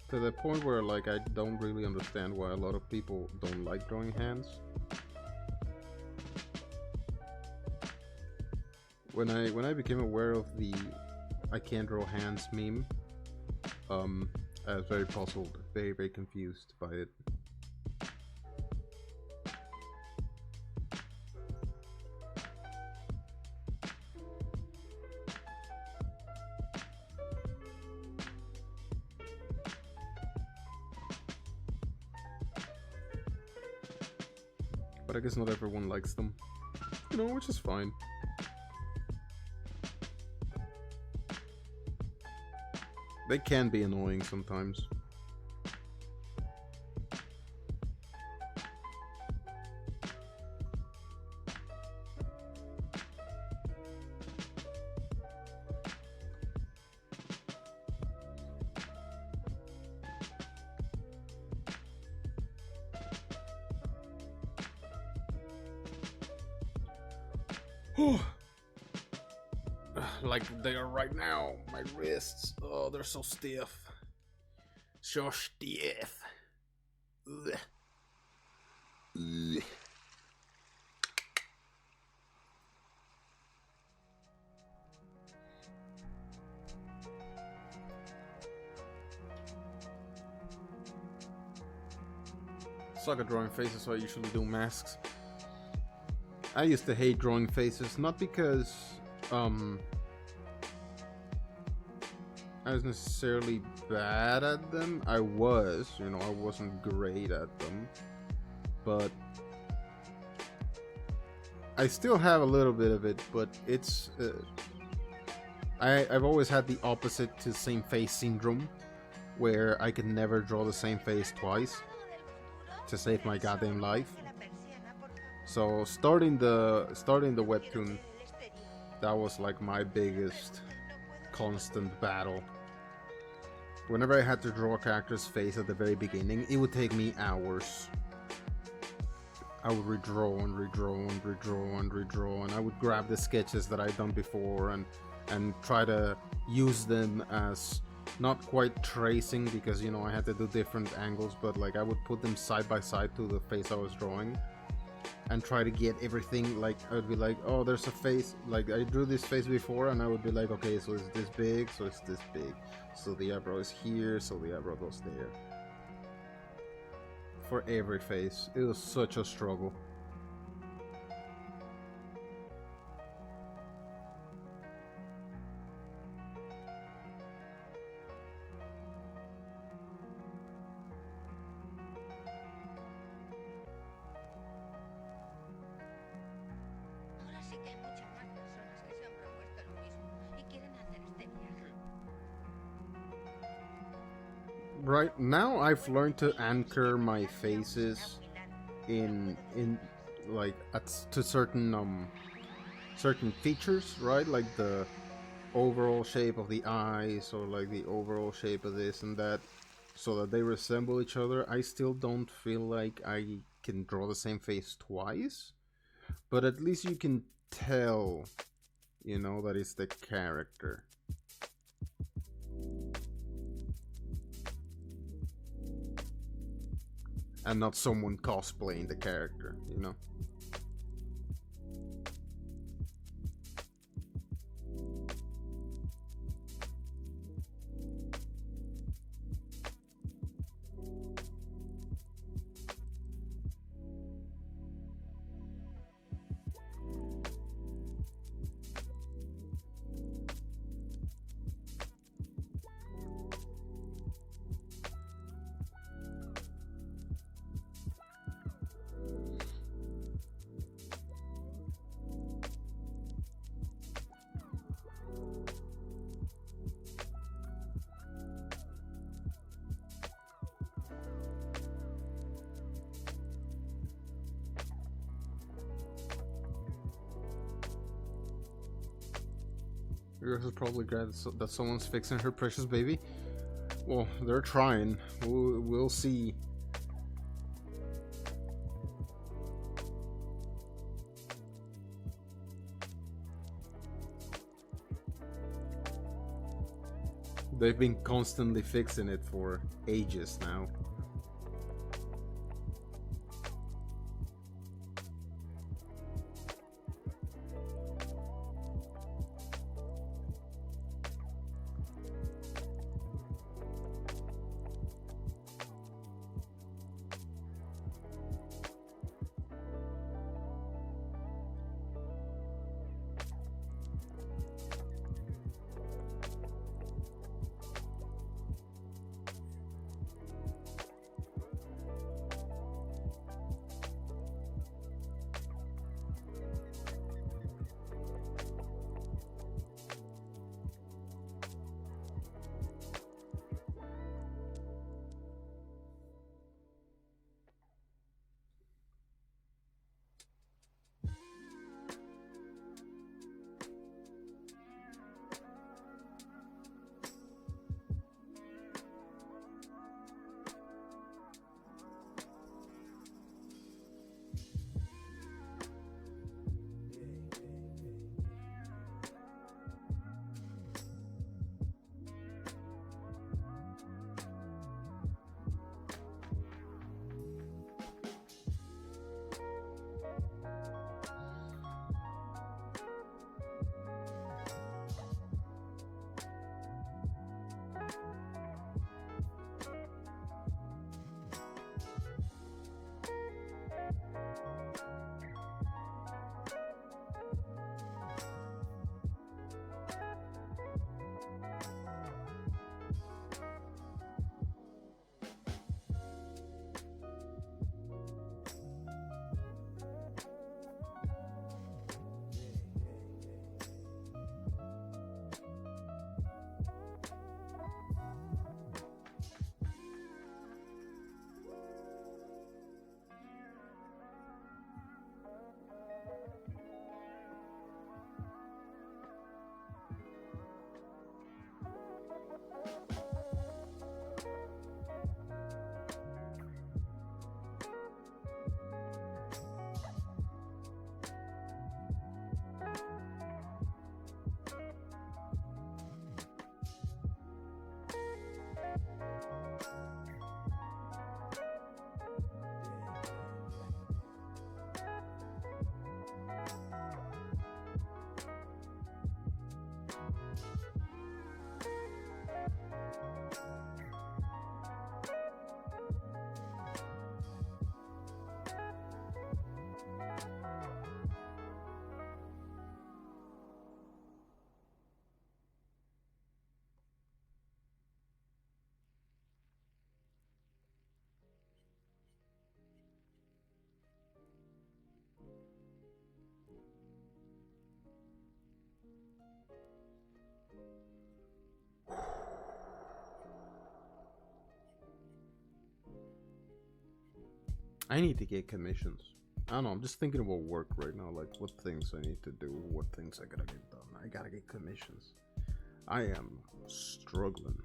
To the point where like I don't really understand why a lot of people don't like drawing hands. When I became aware of the I can't draw hands meme, I was very puzzled, very confused by it. But I guess not everyone likes them, you know, which is fine. They can be annoying sometimes. Like they are right now. My wrists, oh, they're so stiff. So stiff. Ugh. Ugh. Suck at drawing faces, so I usually do masks. I used to hate drawing faces, not because I was necessarily bad at them. I was, you know, I wasn't great at them, but I still have a little bit of it. But it's I've always had the opposite to same face syndrome, where I could never draw the same face twice to save my goddamn life. So starting the webtoon, that was like my biggest constant battle. Whenever I had to draw a character's face at the very beginning, it would take me hours. I would redraw and I would grab the sketches that I'd done before and try to use them as not quite tracing, because, you know, I had to do different angles, but like I would put them side by side to the face I was drawing and try to get everything. Like I would be like, oh, there's a face, like I drew this face before, and I would be like, okay, so it's this big, so it's this big, so the eyebrow is here, so the eyebrow goes there. For every face, it was such a struggle. right now I've learned to anchor my faces in like to certain features, right? Like the overall shape of the eyes or like the overall shape of this and that, so that they resemble each other. I still don't feel like I can draw the same face twice, but at least you can tell, that it's the character. And not someone cosplaying the character. Yours is probably glad that someone's fixing her precious baby. Well, they're trying. We'll see. They've been constantly fixing it for ages now. I need to get commissions. I don't know, I'm just thinking about work right now, like what things I need to do, what things I gotta get done. I gotta get commissions. I am struggling.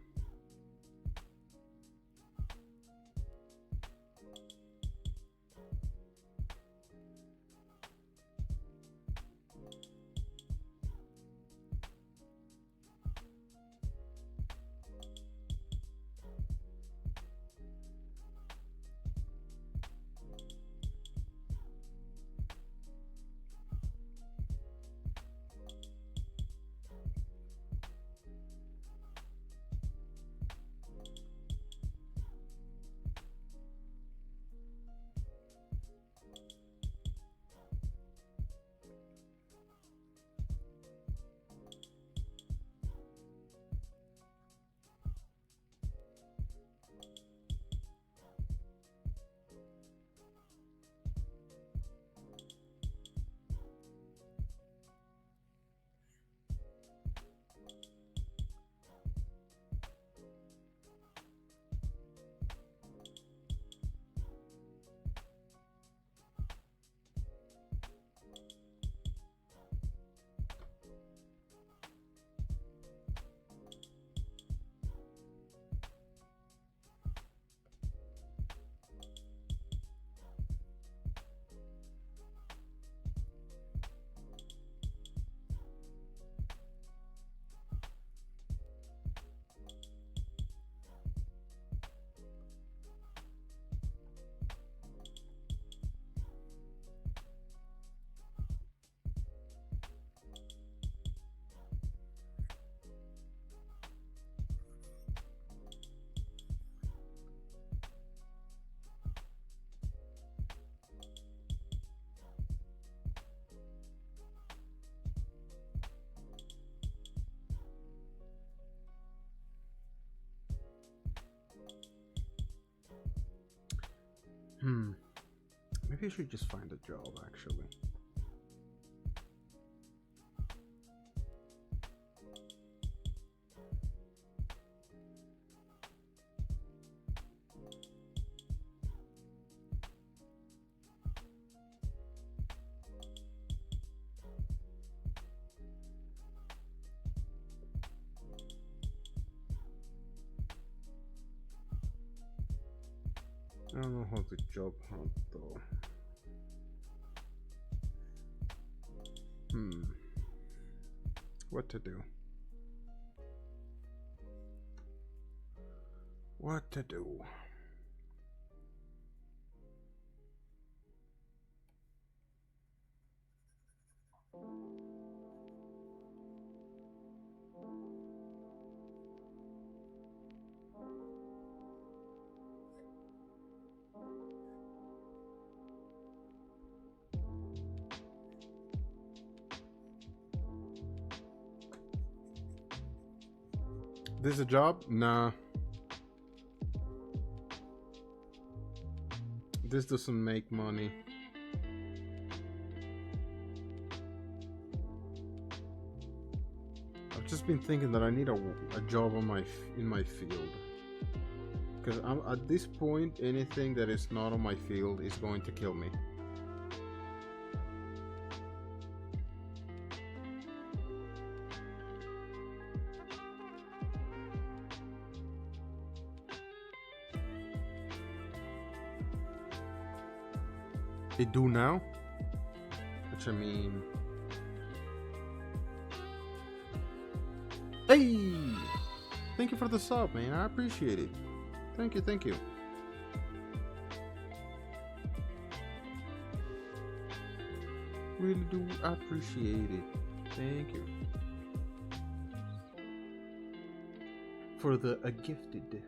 Maybe I should just find a job, actually. I don't know how to job hunt though. What to do? What to do? This is a job? Nah. This doesn't make money. I've just been thinking that I need a job on in my field. Because at this point, anything that is not on my field is going to kill me. They do now? Which I mean... Hey! Thank you for the sub, man. I appreciate it. Thank you, thank you. Really do appreciate it. Thank you. For the gifted.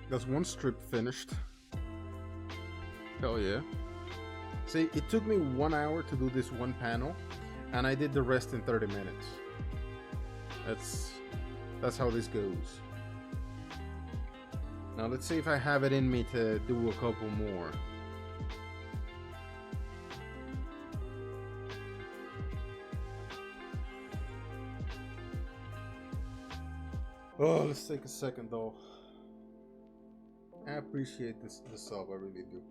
That's one strip finished. Hell yeah. See, it took me 1 hour to do this one panel, and I did the rest in 30 minutes. That's how this goes. Now let's see if I have it in me to do a couple more. Oh, let's take a second though. I appreciate the sub, I really do.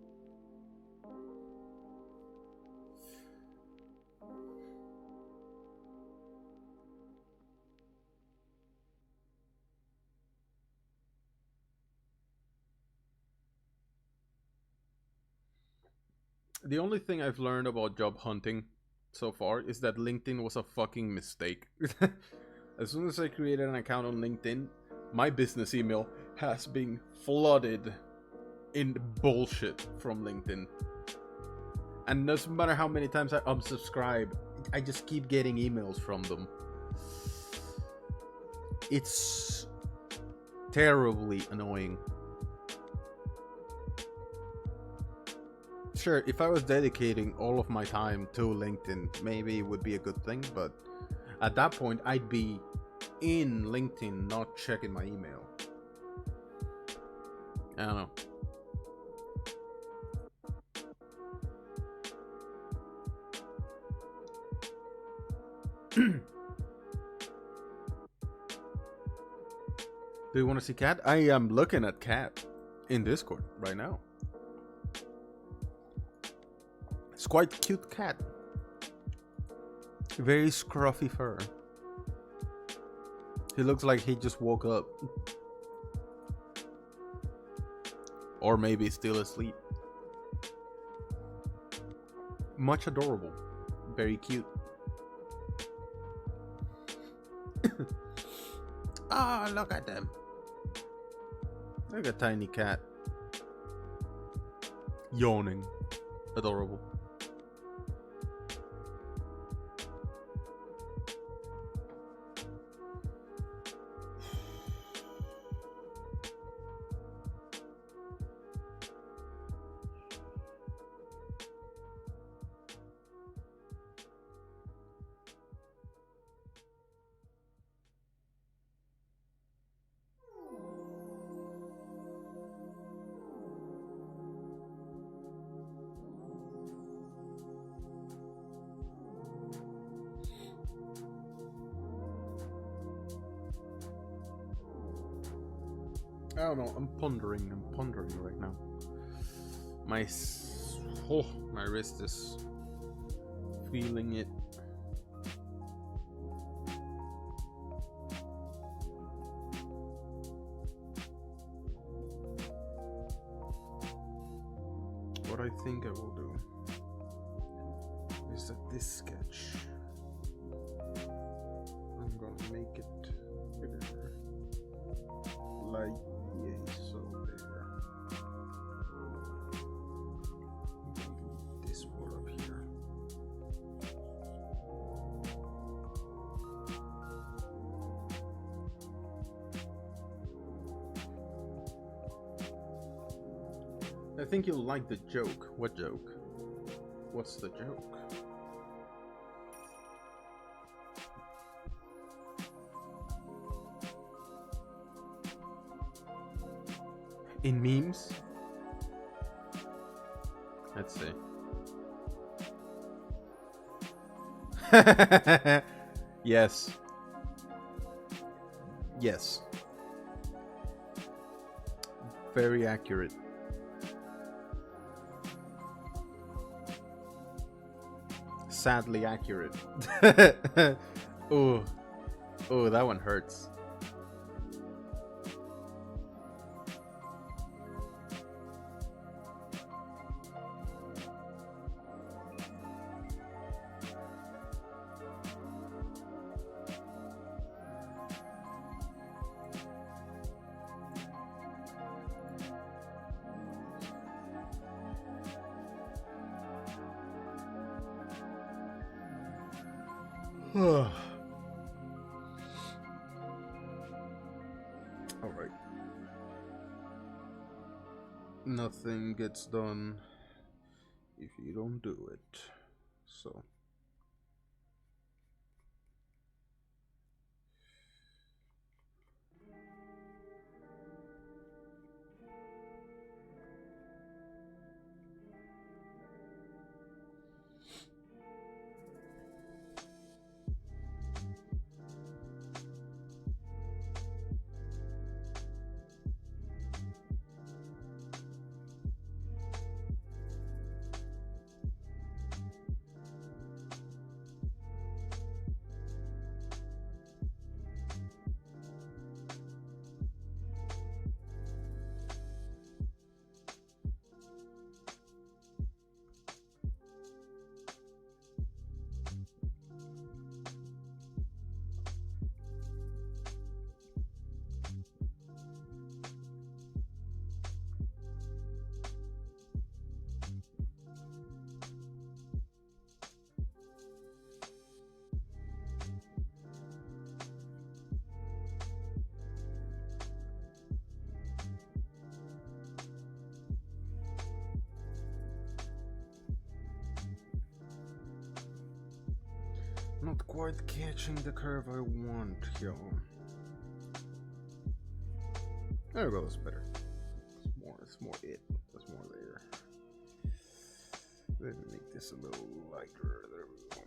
The only thing I've learned about job hunting so far is that LinkedIn was a fucking mistake. As soon as I created an account on LinkedIn, my business email has been flooded in bullshit from LinkedIn. And doesn't matter how many times I unsubscribe, I just keep getting emails from them. It's terribly annoying. Sure, if I was dedicating all of my time to LinkedIn, maybe it would be a good thing, but at that point, I'd be in LinkedIn, not checking my email. I don't know. Do you want to see Cat? I am looking at Cat in Discord right now. It's quite cute cat. Very scruffy fur. He looks like he just woke up. Or maybe still asleep. Much adorable. Very cute. Ah, look at them. Look at tiny cat. Yawning. Adorable. I don't know. I'm pondering right now. My wrist is feeling it. What I think I will do is that this sketch, I'm gonna make it bigger, like so there. This part up here. I think you'll like the joke. What joke? What's the joke? In memes? Let's see. Yes. Yes. Very accurate. Sadly accurate. Ooh. Ooh, that one hurts. All right. Nothing gets done if you don't do it. So. Not quite catching the curve I want, yo. There we go, that's better. It's more it. That's more there. Let me make this a little lighter. There we go.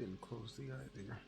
didn't close the eye there.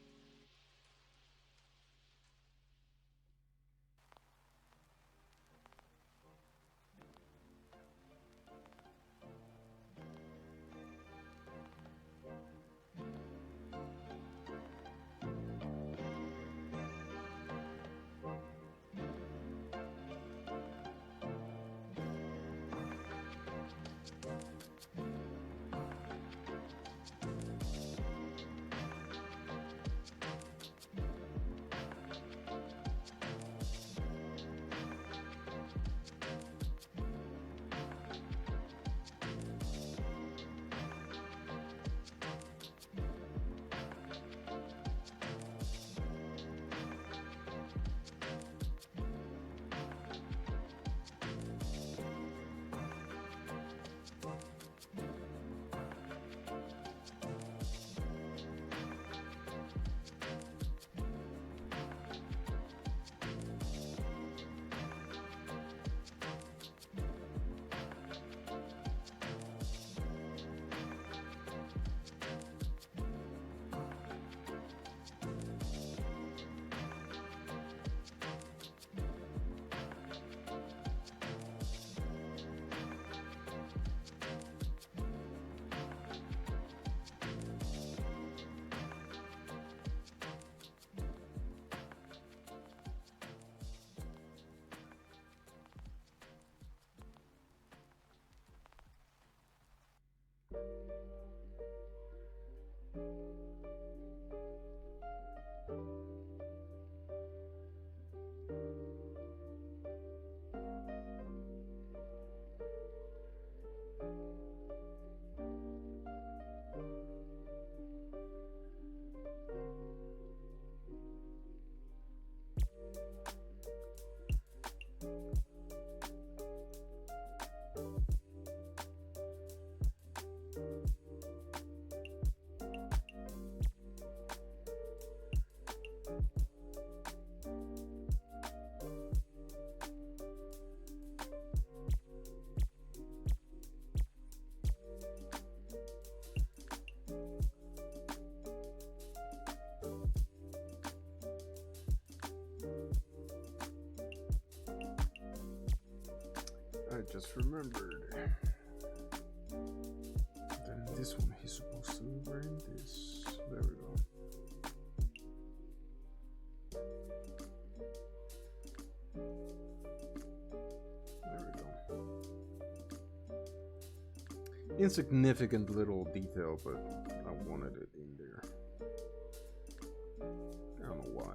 I just remembered. Then this one, he's supposed to be wearing this. There we go. There we go. Insignificant little detail, but I wanted it in there. I don't know why.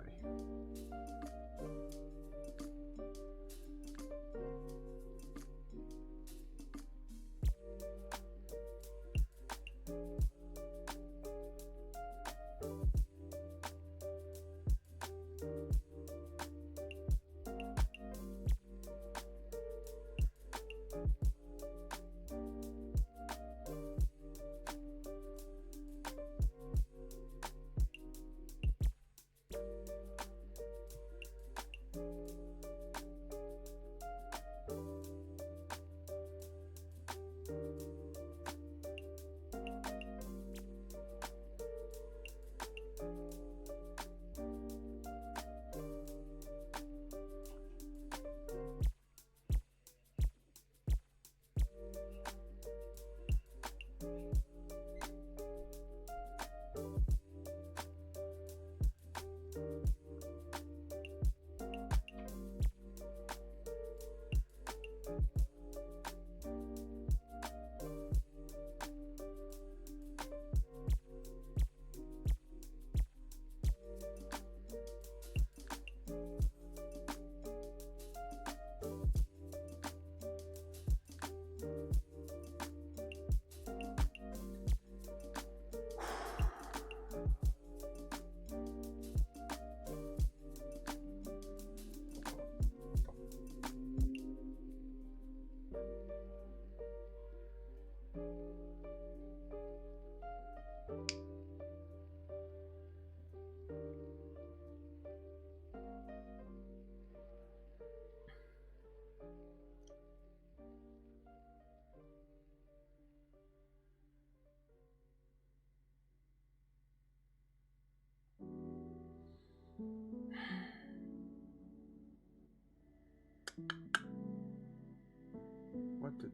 what to do.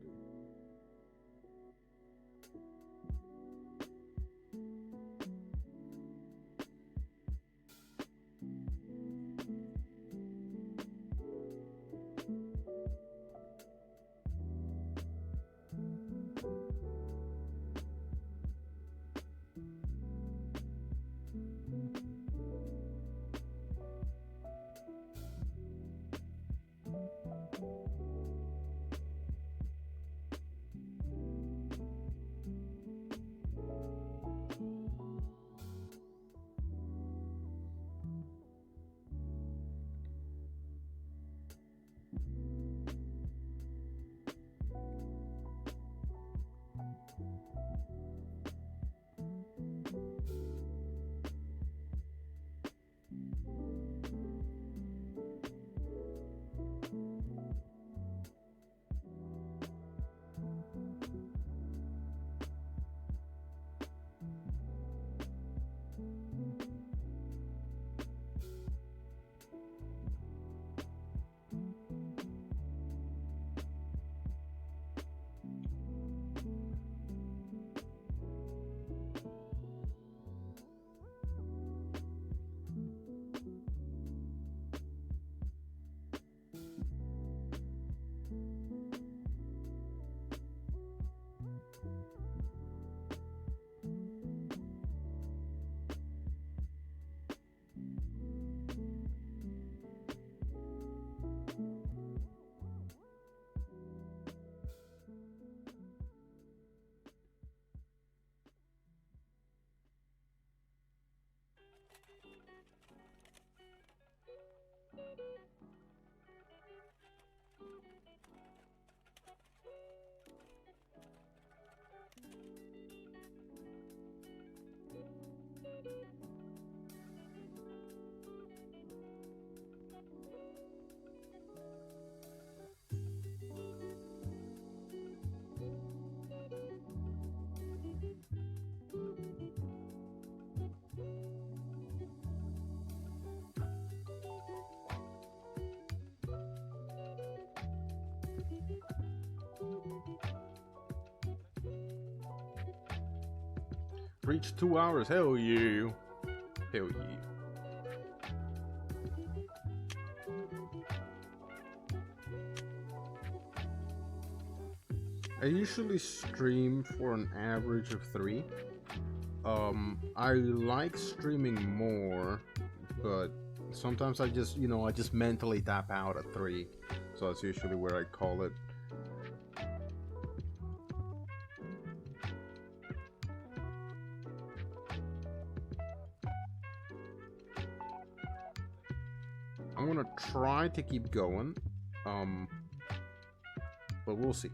Reach 2 hours. Hell yeah. Hell yeah. I usually stream for an average of 3. I like streaming more, but sometimes I just, I just mentally tap out at 3. So that's usually where I call it. I'm gonna try to keep going, but we'll see.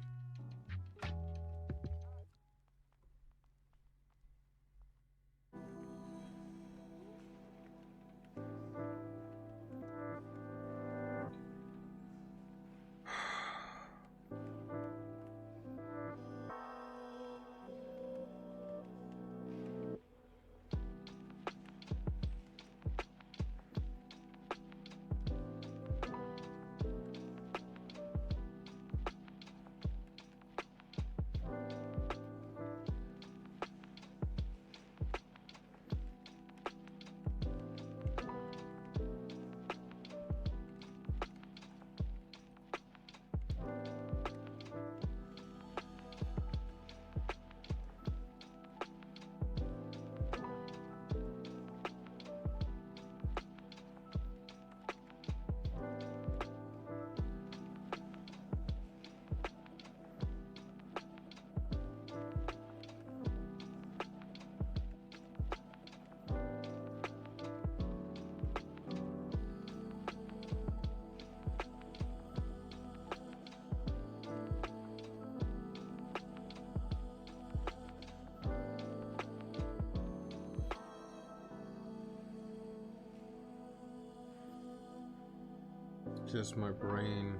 Just my brain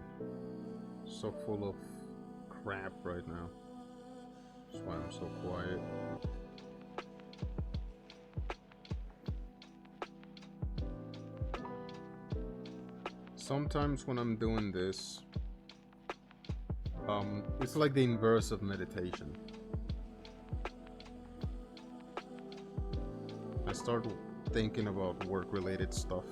so full of crap right now. That's why I'm so quiet. Sometimes when I'm doing this, It's like the inverse of meditation. I start thinking about work-related stuff.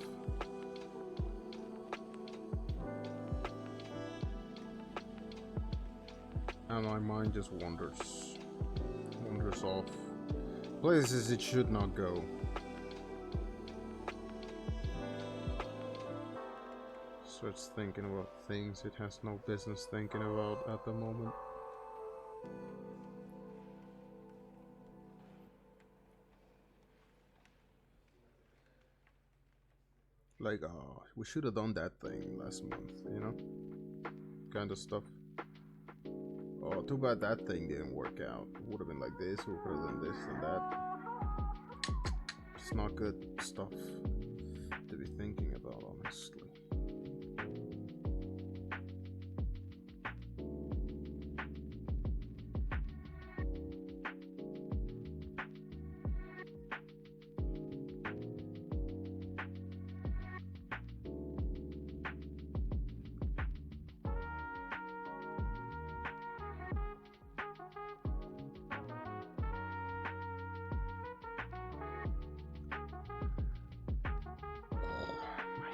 And my mind just wanders off places it should not go. Starts thinking about things it has no business thinking about at the moment. Like, oh, we should have done that thing last month, you know? Kind of stuff. Oh, too bad that thing didn't work out. It would have been like this, we could have done this and that. It's not good stuff to be thinking about, honestly.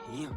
Hands.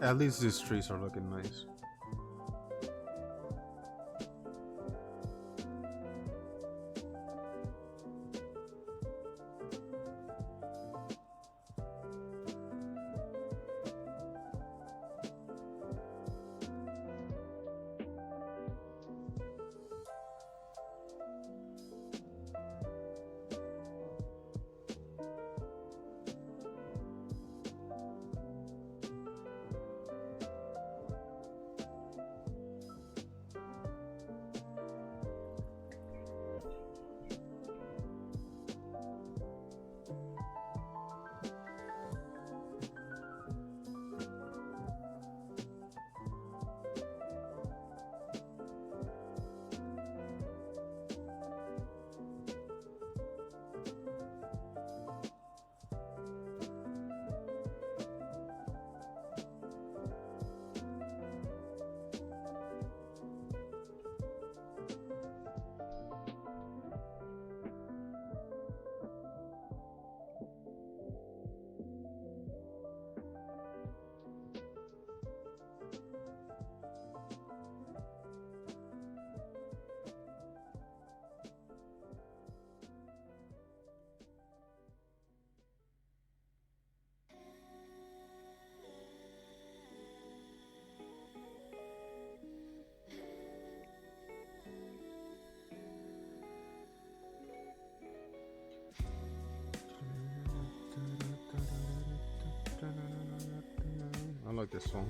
At least these trees are looking nice. I like this song.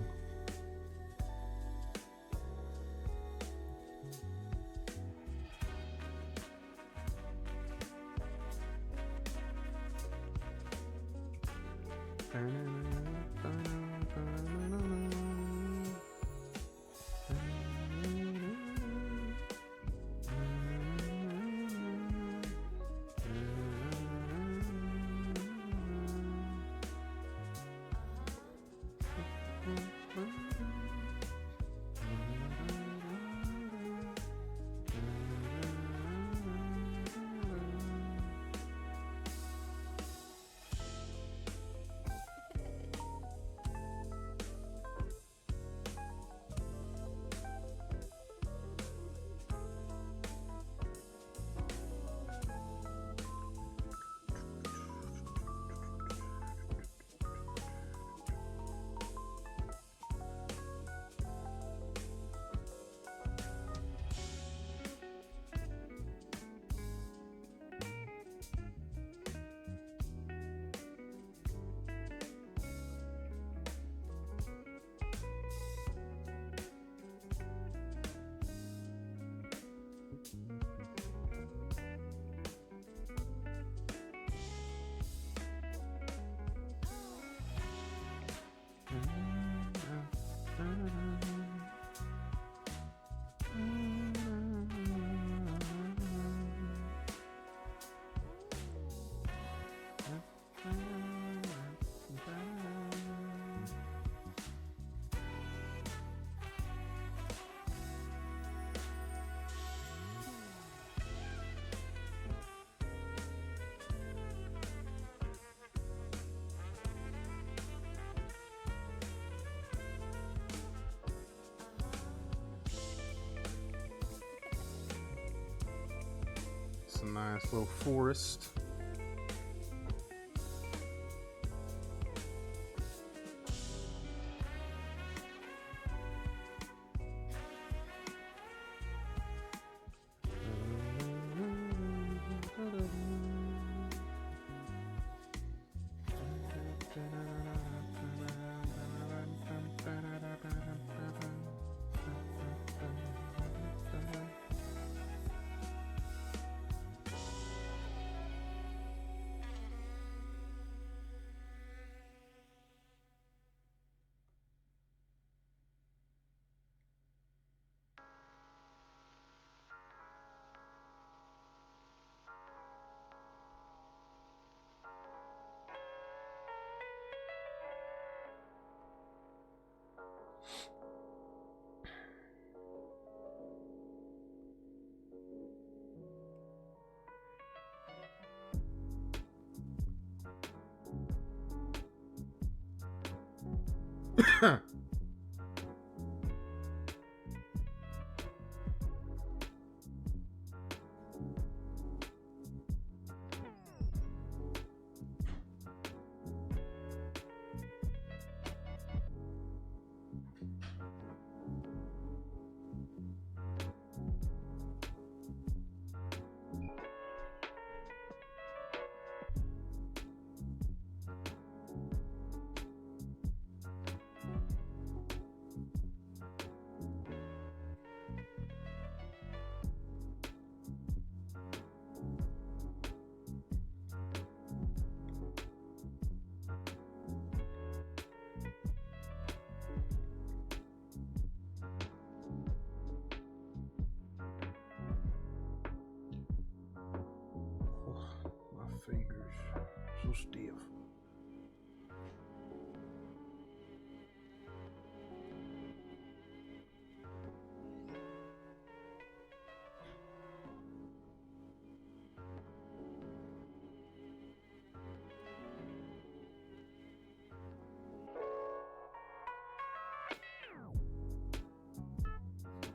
It's a nice little forest.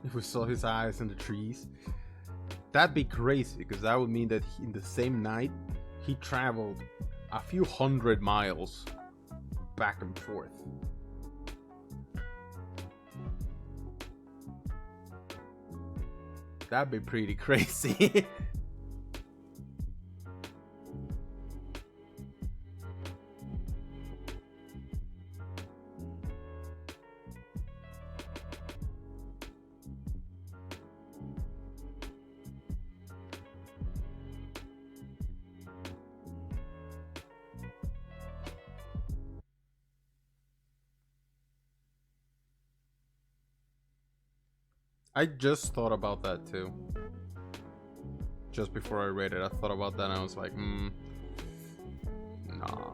if we saw his eyes in the trees. That'd be crazy, because that would mean that in the same night he traveled a few hundred miles back and forth. That'd be pretty crazy. I just thought about that too. Just before I read it, I thought about that and I was like, nah.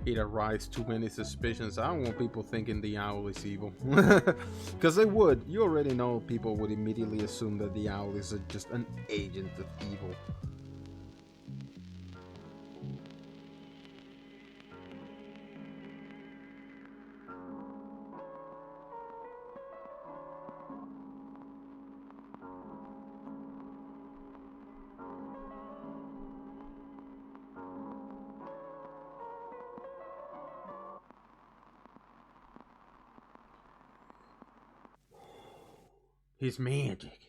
It arise too many suspicions. I don't want people thinking the owl is evil. Because they would. You already know people would immediately assume that the owl is just an agent of evil. His magic.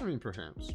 I mean, perhaps.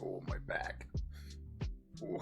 Oh, my back. Ooh.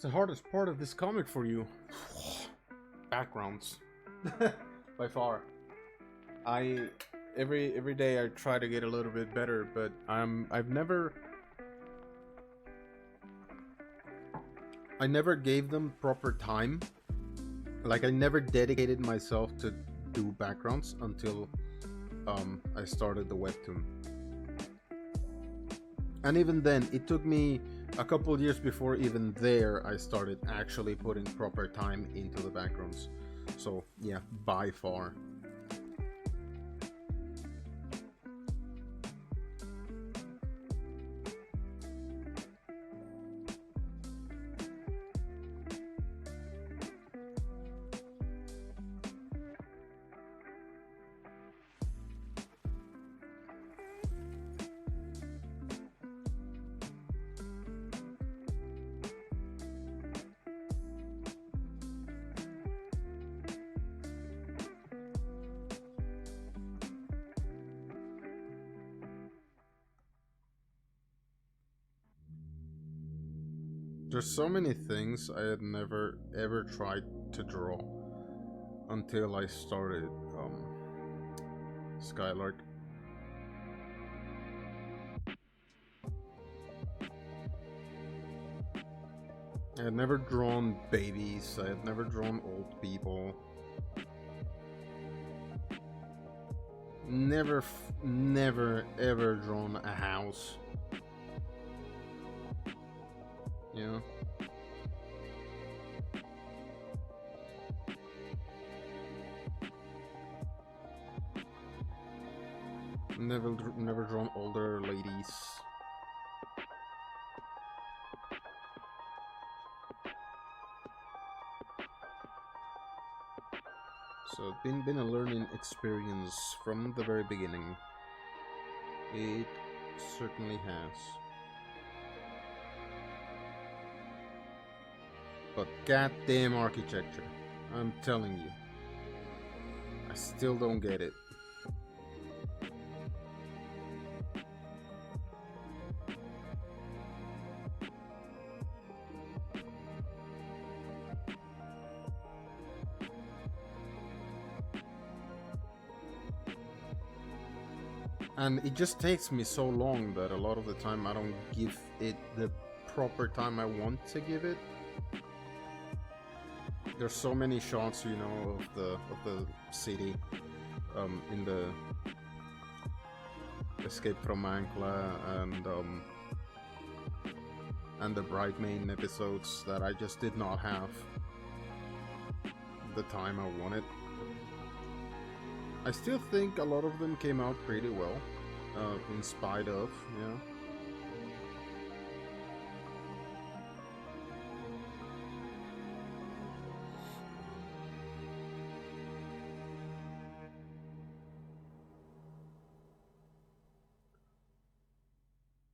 What's the hardest part of this comic for you? Backgrounds. By far. Every day I try to get a little bit better, but I never gave them proper time. Like, I never dedicated myself to do backgrounds until I started the Webtoon. And even then, it took me a couple years before even there I started actually putting proper time into the backgrounds. So yeah, by far. There's so many things I had never ever tried to draw until I started SKYLARK. I had never drawn babies, I had never drawn old people. Never ever drawn a house. Yeah. Never drawn older ladies. So been a learning experience from the very beginning. It certainly has. But goddamn architecture, I'm telling you, I still don't get it. And it just takes me so long that a lot of the time I don't give it the proper time I want to give it. There's so many shots, you know, of the city, in the Escape from Ankla and the Bridemaid episodes that I just did not have the time I wanted. I still think a lot of them came out pretty well, in spite of, yeah.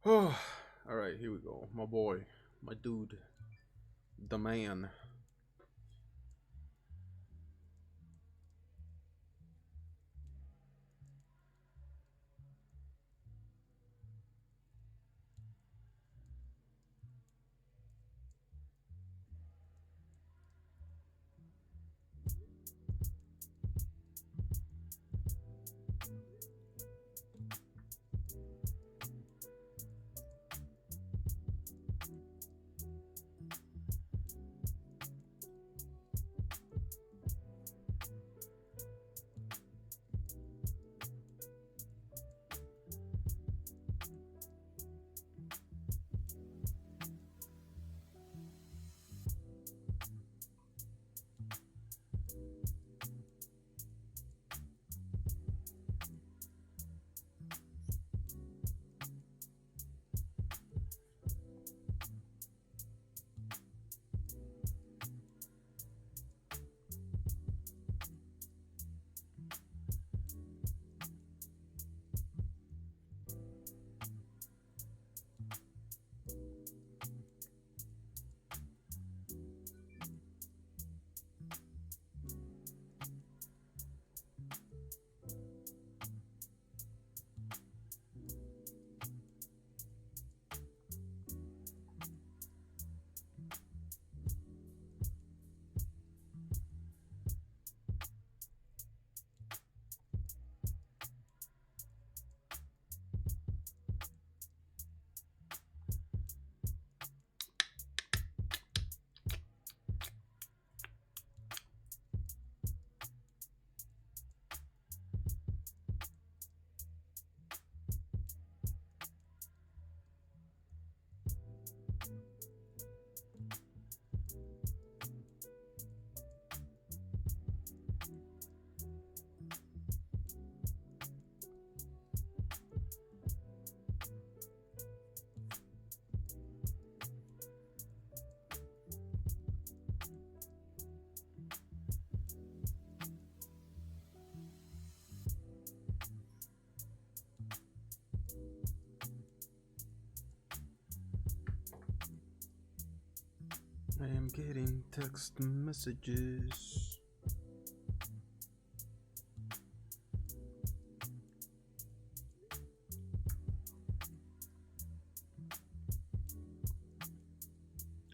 Oh, alright, here we go. My boy, my dude, the man. I am getting text messages.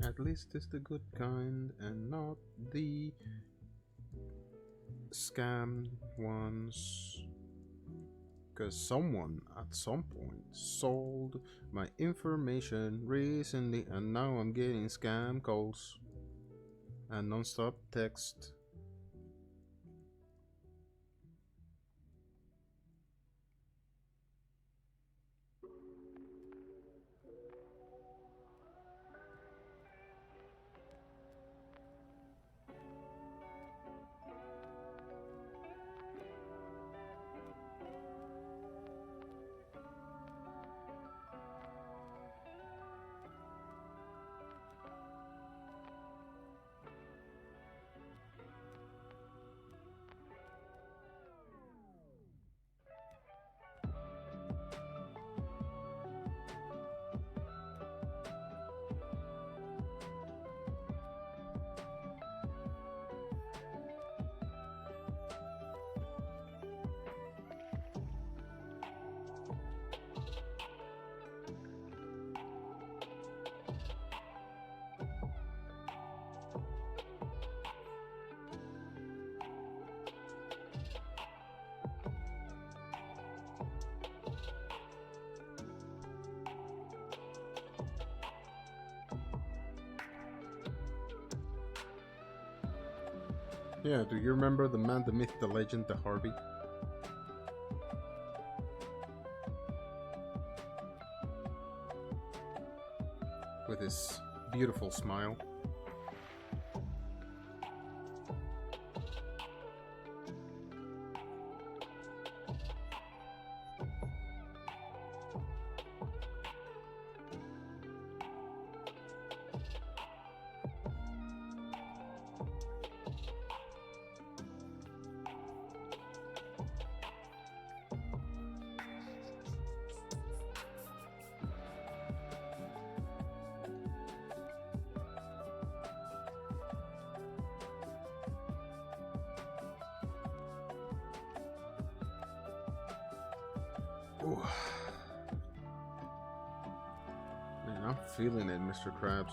At least it's the good kind and not the scam ones. Because someone at some point sold my information recently and now I'm getting scam calls and non-stop text. Yeah, do you remember the man, the myth, the legend, the Harvey? With his beautiful smile. Ooh. Man, I'm feeling it, Mr. Krabs.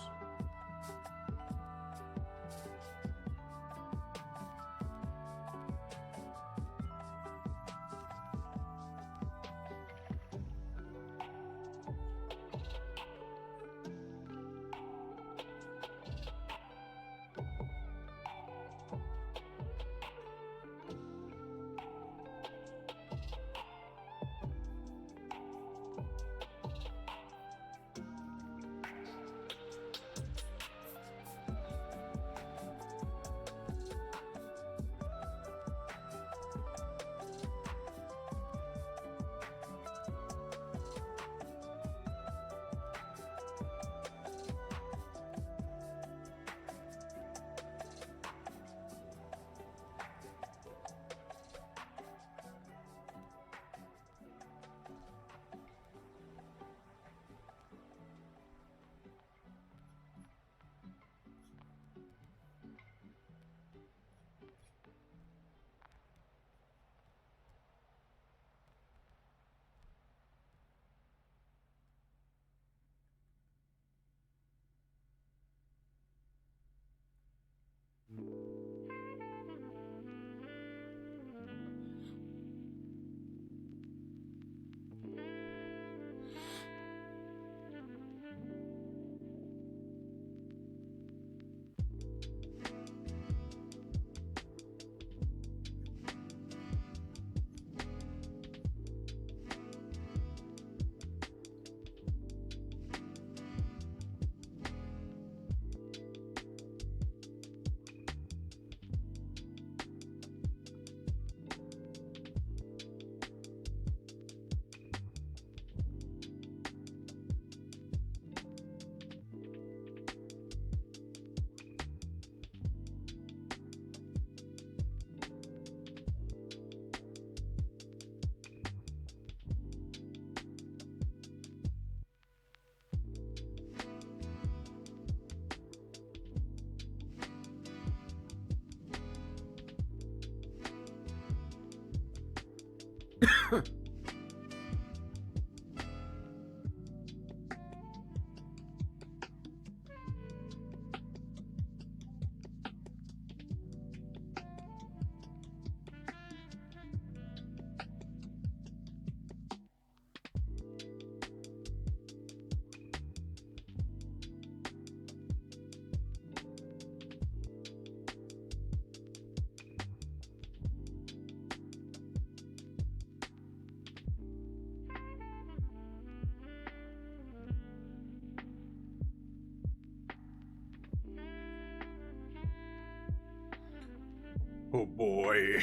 Oh boy.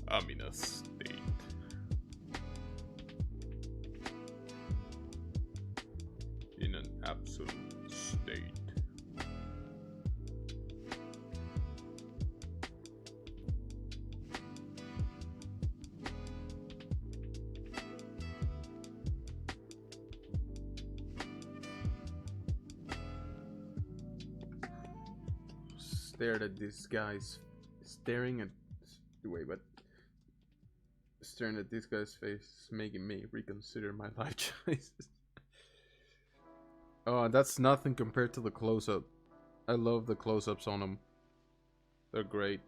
I'm in a state. In an absolute state. Stared at this guy's staring at wait, but staring at this guy's face is making me reconsider my life choices. Oh, that's nothing compared to the close-up. I love the close-ups on him. They're great.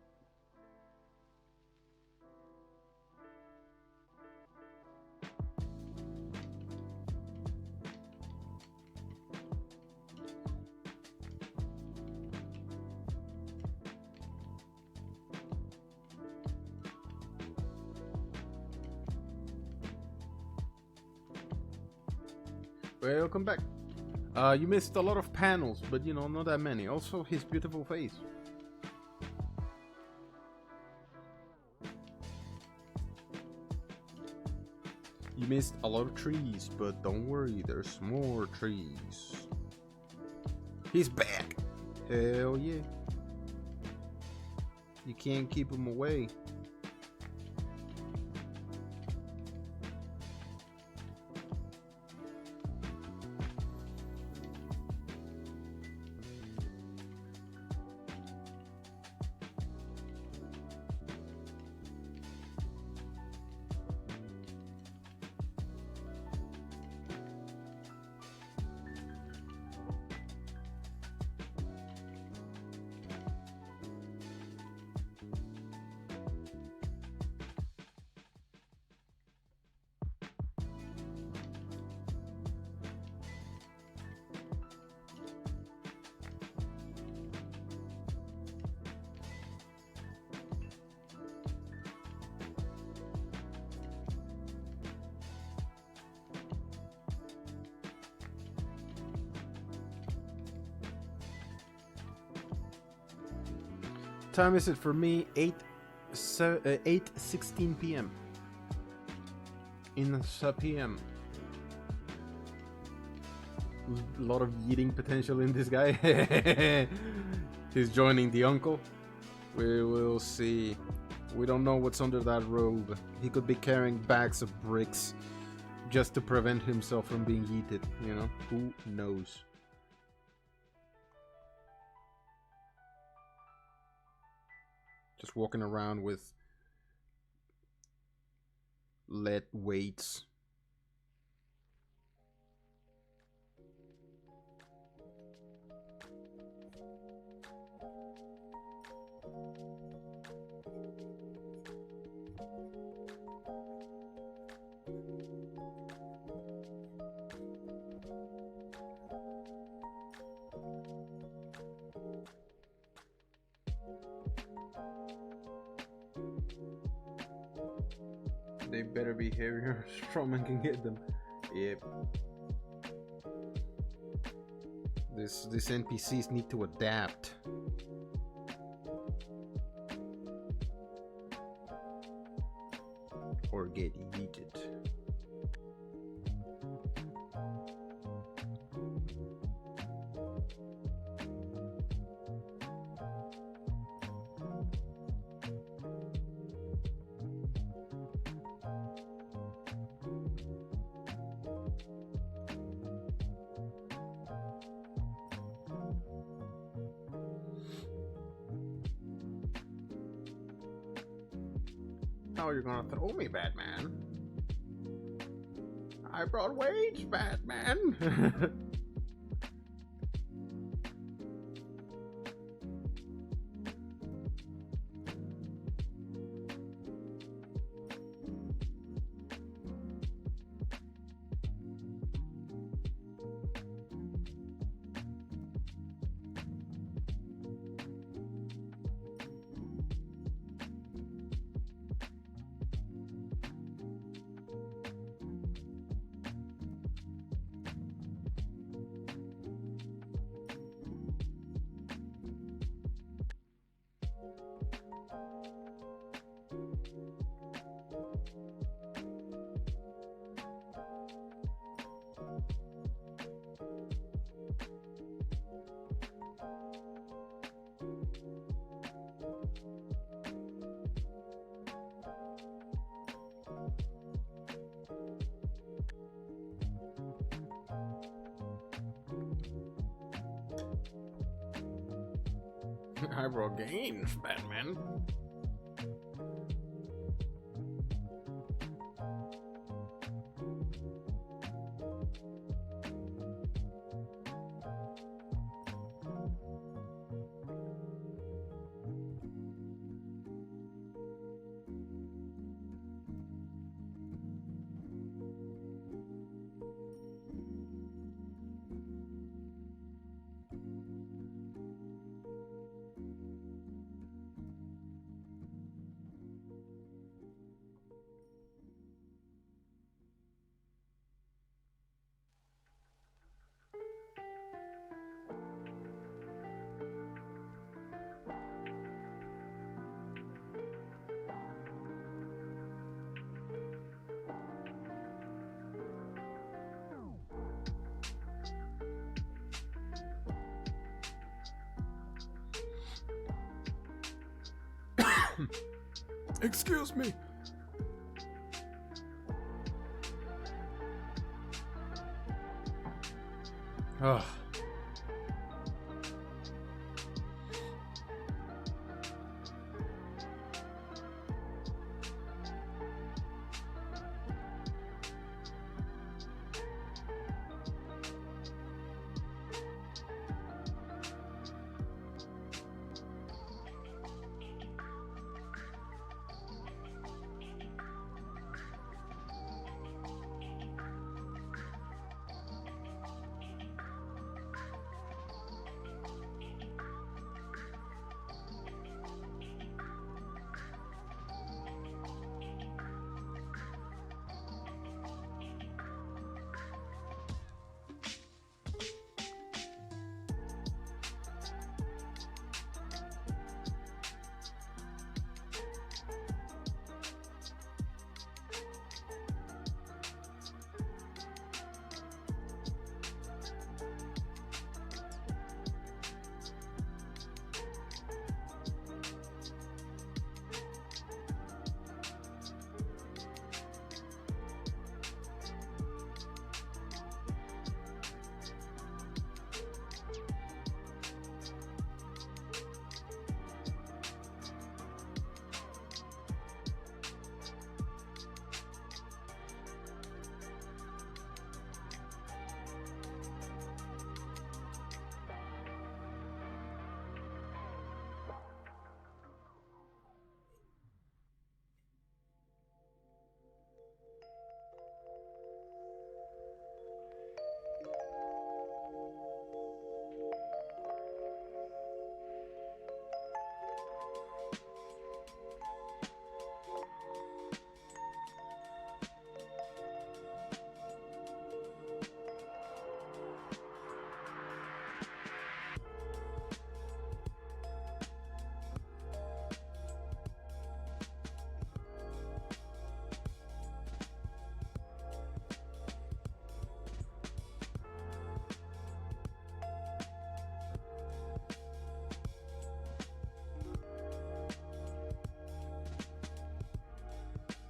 Welcome back. You missed a lot of panels, but you know, not that many. Also, his beautiful face. You missed a lot of trees, but don't worry, there's more trees. He's back! Hell yeah. You can't keep him away. Time is it for me? 8:16 p.m. in the PM. A lot of eating potential in this guy. He's joining the uncle. We will see. We don't know what's under that robe. He could be carrying bags of bricks just to prevent himself from being yeeted, you know? Who knows? Just walking around with lead weights. They better be heavier. Strowman can get them. Yep. These NPCs need to adapt. Or get yeeted. How are you gonna throw me, Batman? I brought wage, Batman! Eyebrow gains, Batman. Excuse me. Ugh.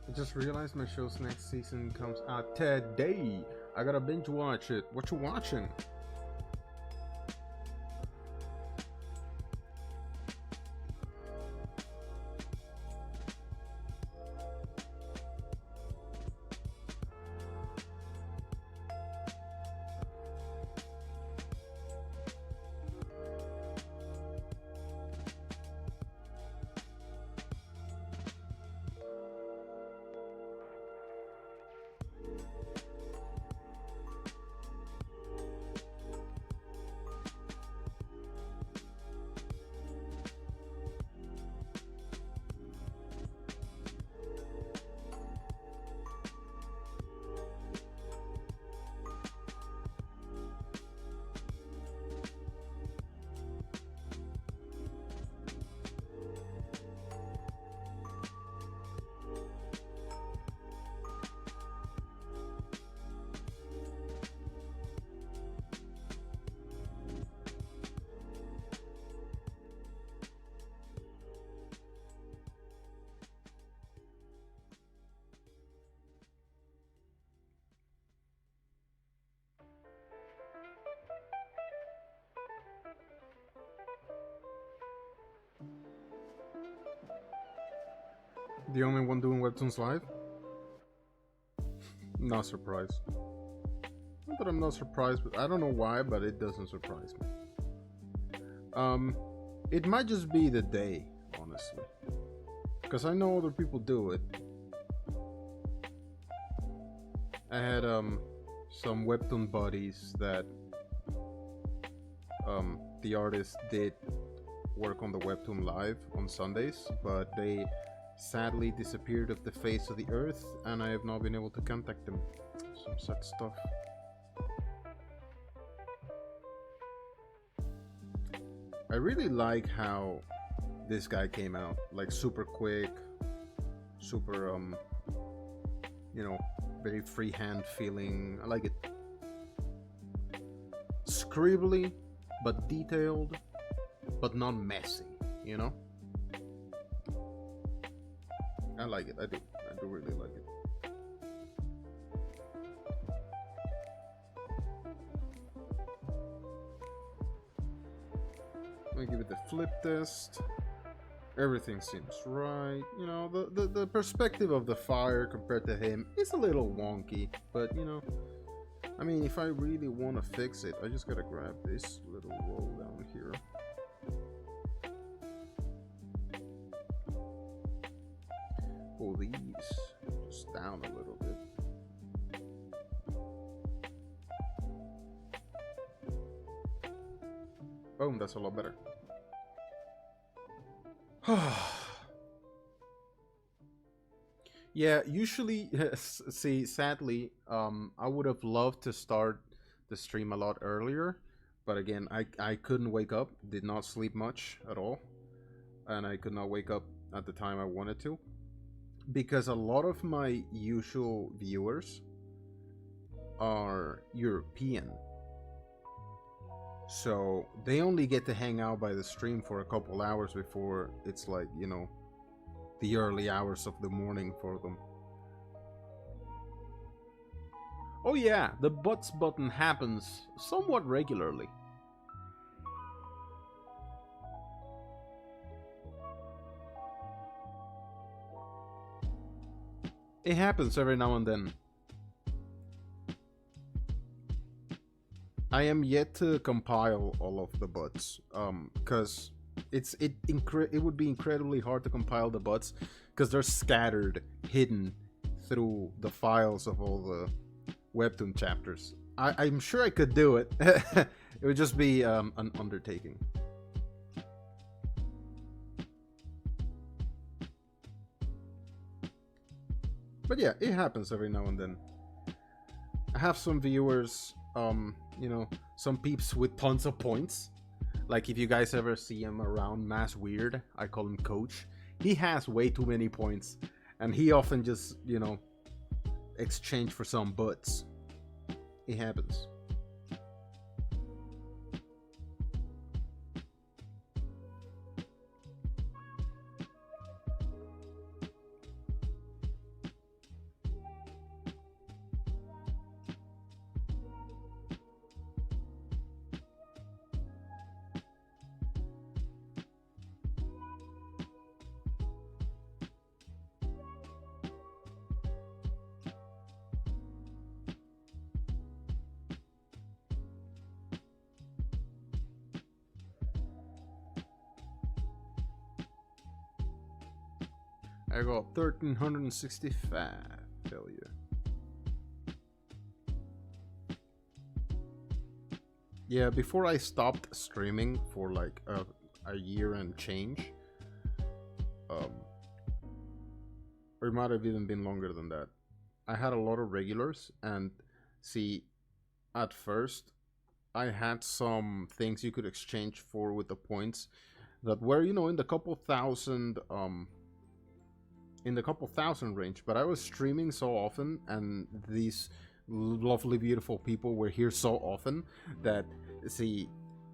I just realized my show's next season comes out today. I gotta binge watch it. What you watching? The only one doing Webtoons live? Not surprised. Not that I'm not surprised, but I don't know why, but it doesn't surprise me. It might just be the day, honestly, because I know other people do it. I had some Webtoon buddies that the artist did work on the Webtoon live on Sundays, but they sadly disappeared off the face of the earth, and I have not been able to contact them. Some sad stuff. I really like how this guy came out, like super quick, super you know, very freehand feeling. I like it. Scribbly, but detailed, but not messy, you know? I like it. I do really like it. Let me give it the flip test. Everything seems right. You know, the perspective of the fire compared to him is a little wonky, but you know, I mean, if I really want to fix it, I just gotta grab this little roll down here. Pull these just down a little bit. Boom, that's a lot better. Yeah, usually, see, sadly, I would have loved to start the stream a lot earlier, but again, I couldn't wake up, did not sleep much at all, and I could not wake up at the time I wanted to, because a lot of my usual viewers are European. So they only get to hang out by the stream for a couple hours before it's like, you know, the early hours of the morning for them. Oh yeah, the butts button happens somewhat regularly. It happens every now and then. I am yet to compile all of the butts, because it would be incredibly hard to compile the butts because they're scattered, hidden through the files of all the Webtoon chapters. I'm sure I could do it. It would just be an undertaking. But yeah, it happens every now and then. I have some viewers, you know, some peeps with tons of points. Like if you guys ever see him around Mass Weird, I call him Coach. He has way too many points, and he often just, you know, exchange for some butts. It happens. I got 1365. Hell yeah. Yeah, before I stopped streaming for like a year and change, or it might have even been longer than that, I had a lot of regulars, and see, at first, I had some things you could exchange for with the points that were, you know, in the couple thousand range, but I was streaming so often, and these lovely beautiful people were here so often that, see,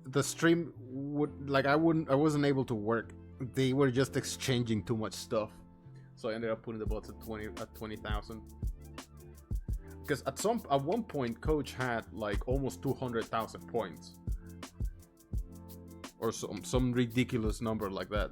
the stream would, like, I wasn't able to work. They were just exchanging too much stuff, so I ended up putting the bots at 20,000. Because at one point, Coach had like almost 200,000 points, or some ridiculous number like that.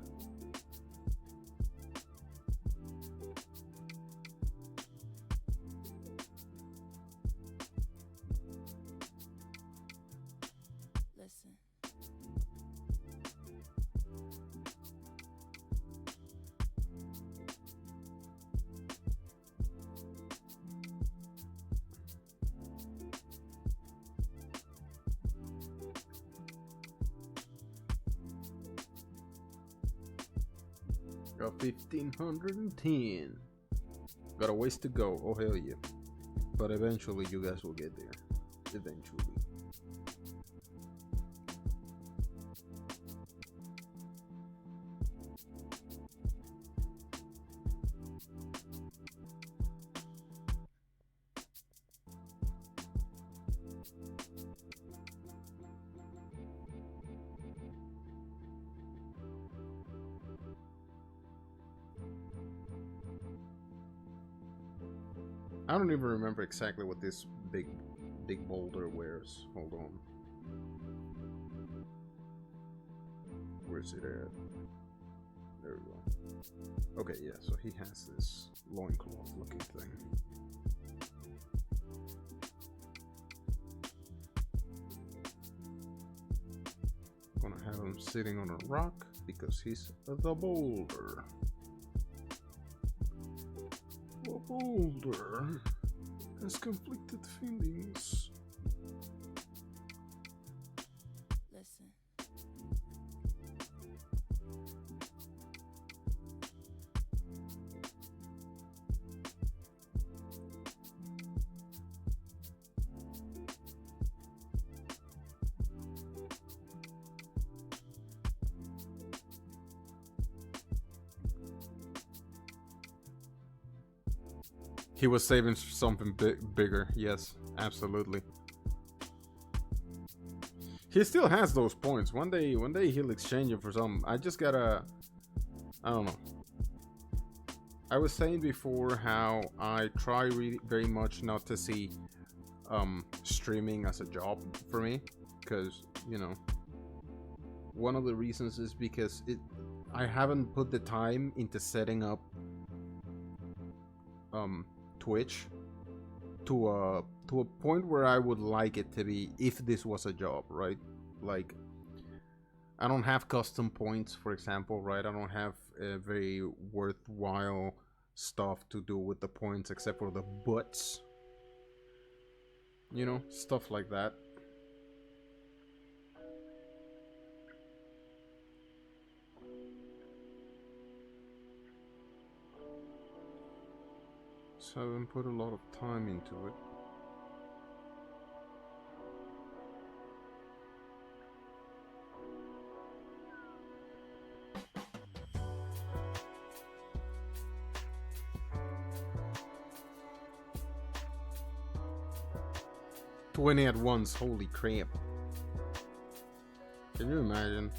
Got 1510. Got a ways to go. Oh hell yeah. But eventually you guys will get there. Eventually. I don't even remember exactly what this big boulder wears. Hold on. Where's it at? There we go. Okay, yeah, so he has this loincloth looking thing. Gonna have him sitting on a rock because he's the boulder. A boulder has conflicted feelings. Listen. He was saving something bigger. Yes, absolutely. He still has those points. One day he'll exchange it for some. I just gotta, I don't know. I was saying before how I try very much not to see streaming as a job for me, because you know, one of the reasons is because I haven't put the time into setting up Twitch to a point where I would like it to be if this was a job, right? Like, I don't have custom points, for example, right? I don't have very worthwhile stuff to do with the points except for the butts, you know, stuff like that. So I haven't put a lot of time into it. $20 at once, holy crap. Can you imagine?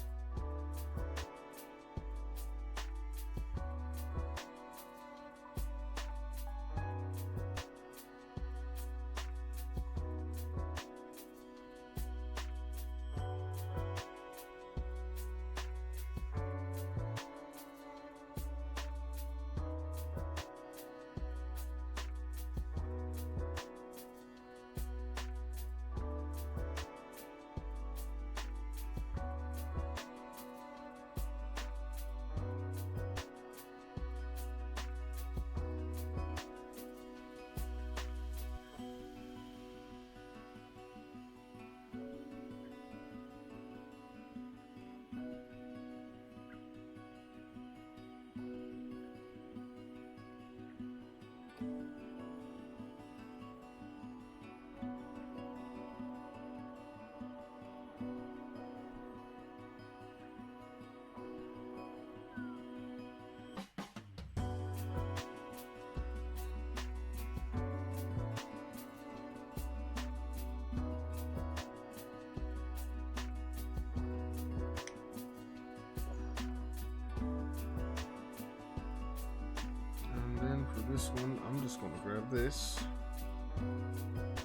This one, I'm just gonna grab this,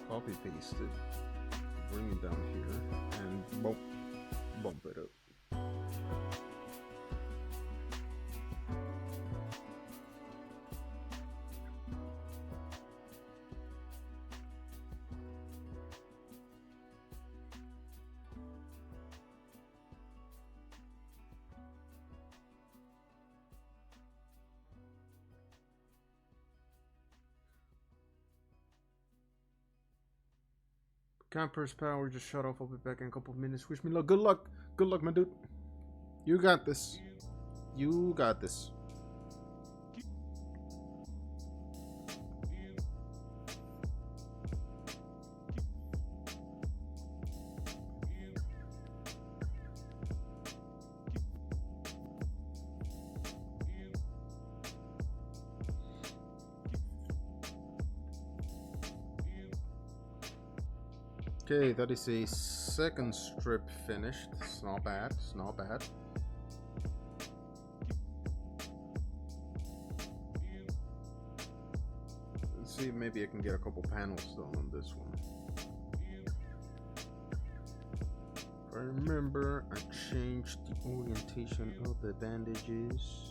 copy paste it, bring it down here, and bump it up. Camper's power just shut off. I'll be back in a couple of minutes. Wish me luck. Good luck. Good luck, my dude. You got this. You got this. Okay, that is a second strip finished. It's not bad. It's not bad. Let's see if maybe I can get a couple panels done on this one. If I remember, I changed the orientation of the bandages.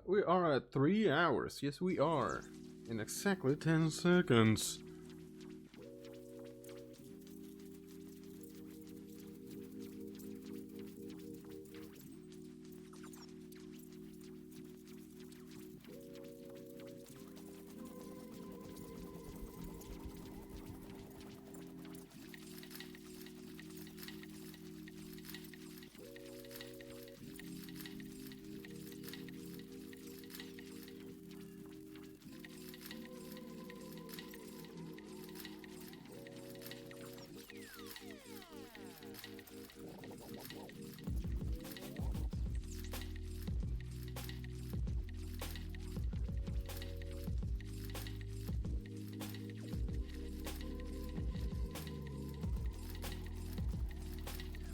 We are at 3 hours. Yes, we are. In exactly 10 seconds.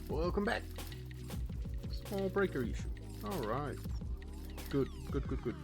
Welcome back. Small breaker issue. Alright. Good, good, good, good.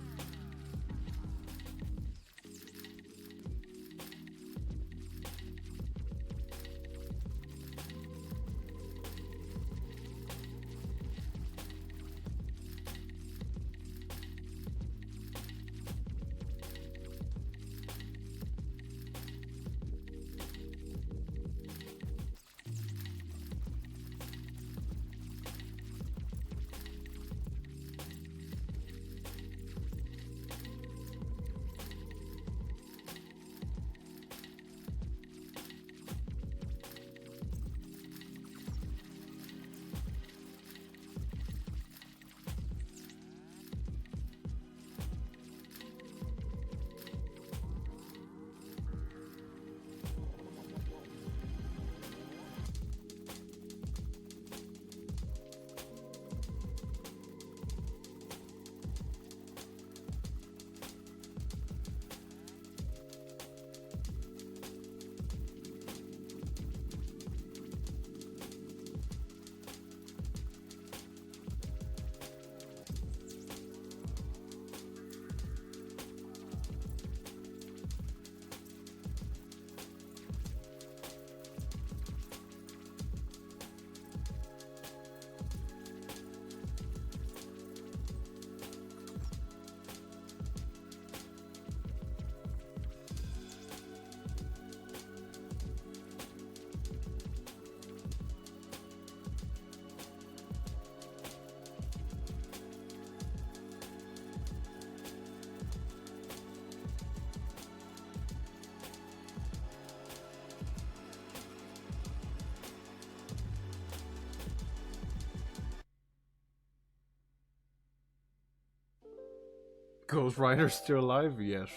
Ghost Rider's still alive? Yes.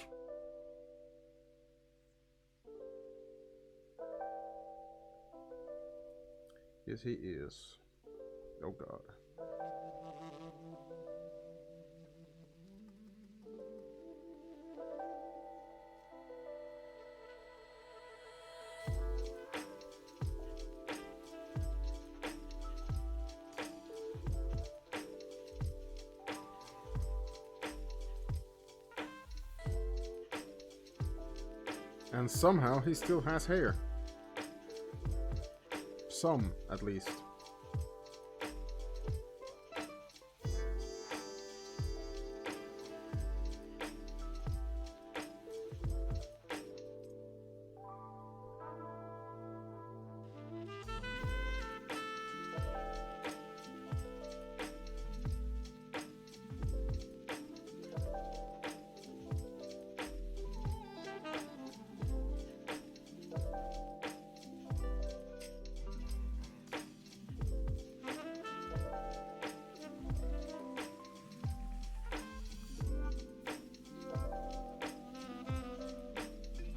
Yes, he is. Oh god. And somehow he still has hair. Some, at least.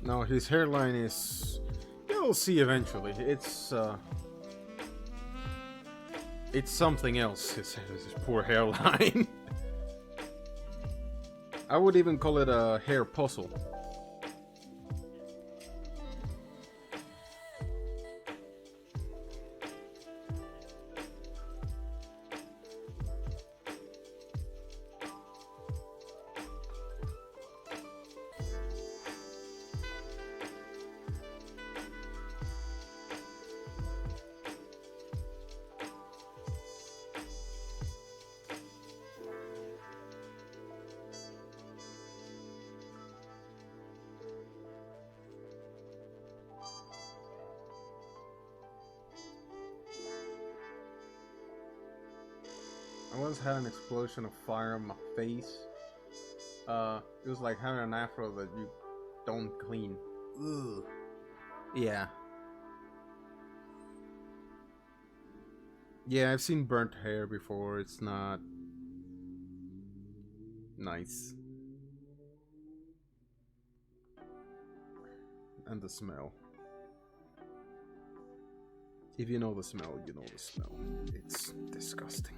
No, his hairline is. You'll see eventually. It's something else. His poor hairline. I would even call it a hair puzzle. I once had an explosion of fire on my face. It was like having an afro that you don't clean. Ugh. Yeah. Yeah, I've seen burnt hair before. It's not nice. And the smell. If you know the smell, you know the smell. It's disgusting.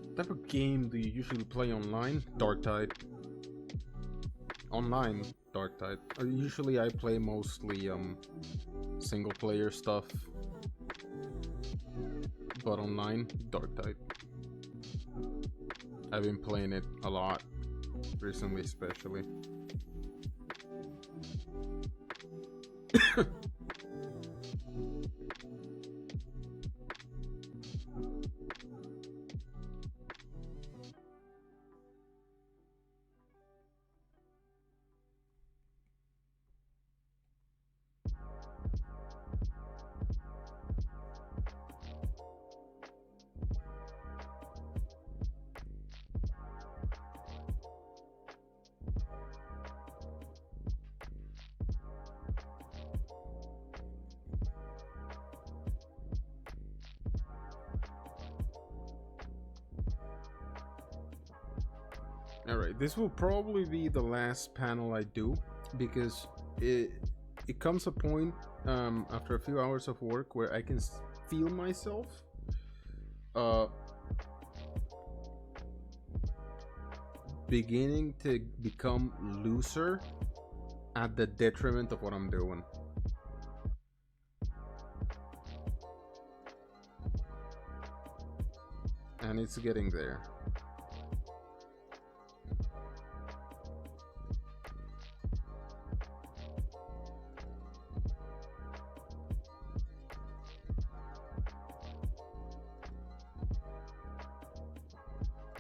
What type of game do you usually play online? Dark Tide. Online, Dark Tide. Usually I play mostly single player stuff. But online, Dark Tide. I've been playing it a lot recently, especially. Alright, this will probably be the last panel I do, because it comes a point after a few hours of work where I can feel myself beginning to become looser at the detriment of what I'm doing. And it's getting there.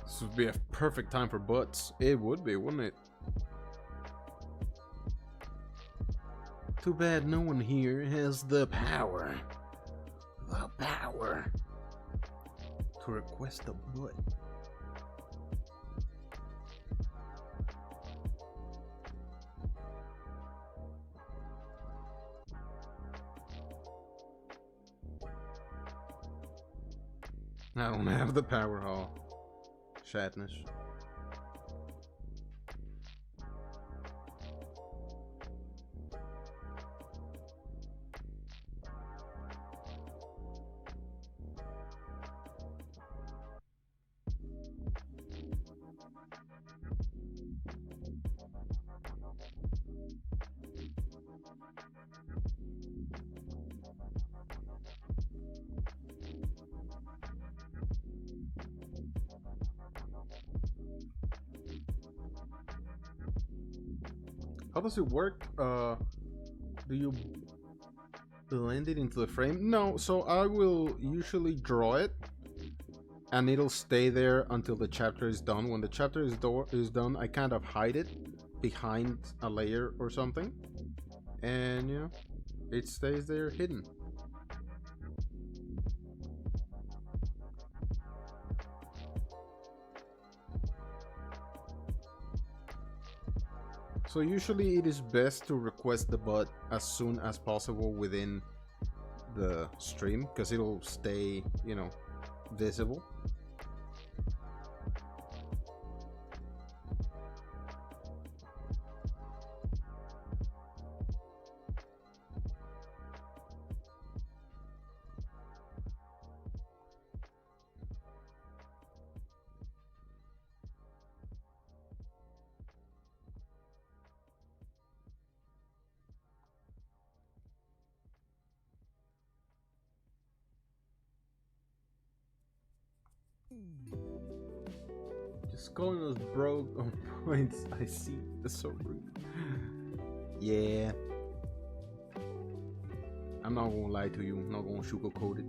This would be a perfect time for butts. It would be, wouldn't it? Too bad no one here has the power. The power to request a butt. I don't have the power, Hall. Sadness. How does it work? Do you blend it into the frame? No, so I will usually draw it and it'll stay there until the chapter is done. When the chapter is done, I kind of hide it behind a layer or something, and you know, it stays there hidden. So usually it is best to request the bot as soon as possible within the stream, because it'll stay, you know, visible. Just calling us broke on points. I see. That's so rude. Yeah. I'm not gonna lie to you. I'm not gonna sugarcoat it.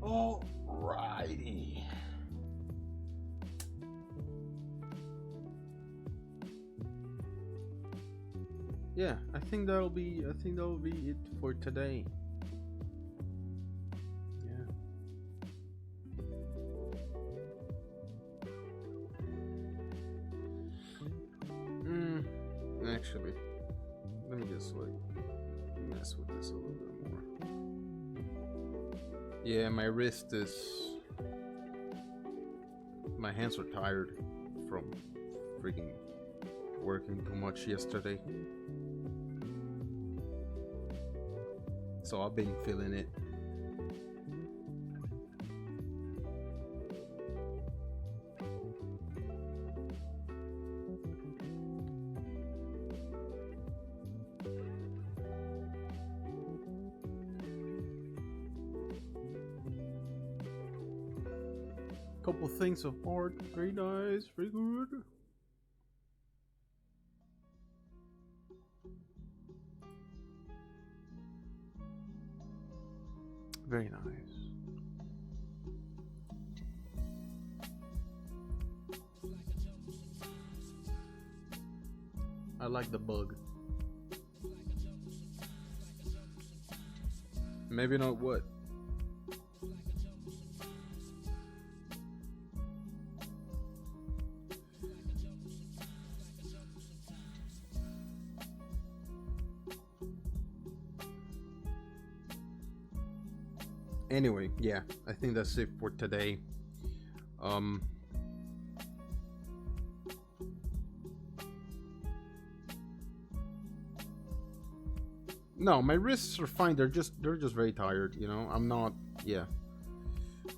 Alrighty. Yeah, I think that'll be it for today. Yeah. Actually, let me just like mess with this a little bit more. Yeah, my wrist is... my hands are tired from freaking working too much yesterday. So I've been feeling it. Couple things of art, very nice, very good. Very nice. I like the bug. Maybe not what? Anyway, yeah, I think that's it for today. No, my wrists are fine. They're just very tired, you know. I'm not. Yeah,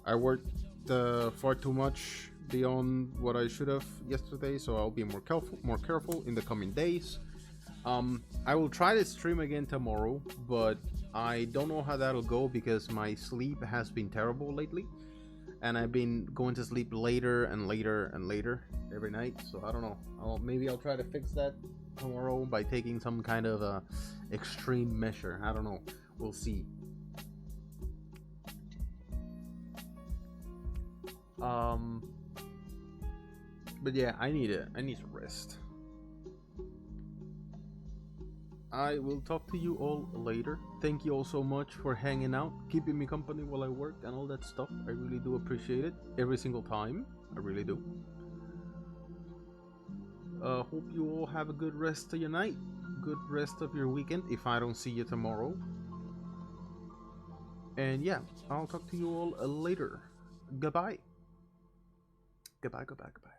I worked far too much beyond what I should have yesterday, so I'll be more careful in the coming days. I will try to stream again tomorrow, but I don't know how that'll go because my sleep has been terrible lately, and I've been going to sleep later and later and later every night. So I don't know. Maybe I'll try to fix that tomorrow by taking some kind of extreme measure. I don't know. We'll see. But yeah, I need to rest. I will talk to you all later. Thank you all so much for hanging out, keeping me company while I work and all that stuff. I really do appreciate it every single time. I really do. Hope you all have a good rest of your night, good rest of your weekend if I don't see you tomorrow. And yeah, I'll talk to you all later. Goodbye. Goodbye, goodbye, goodbye.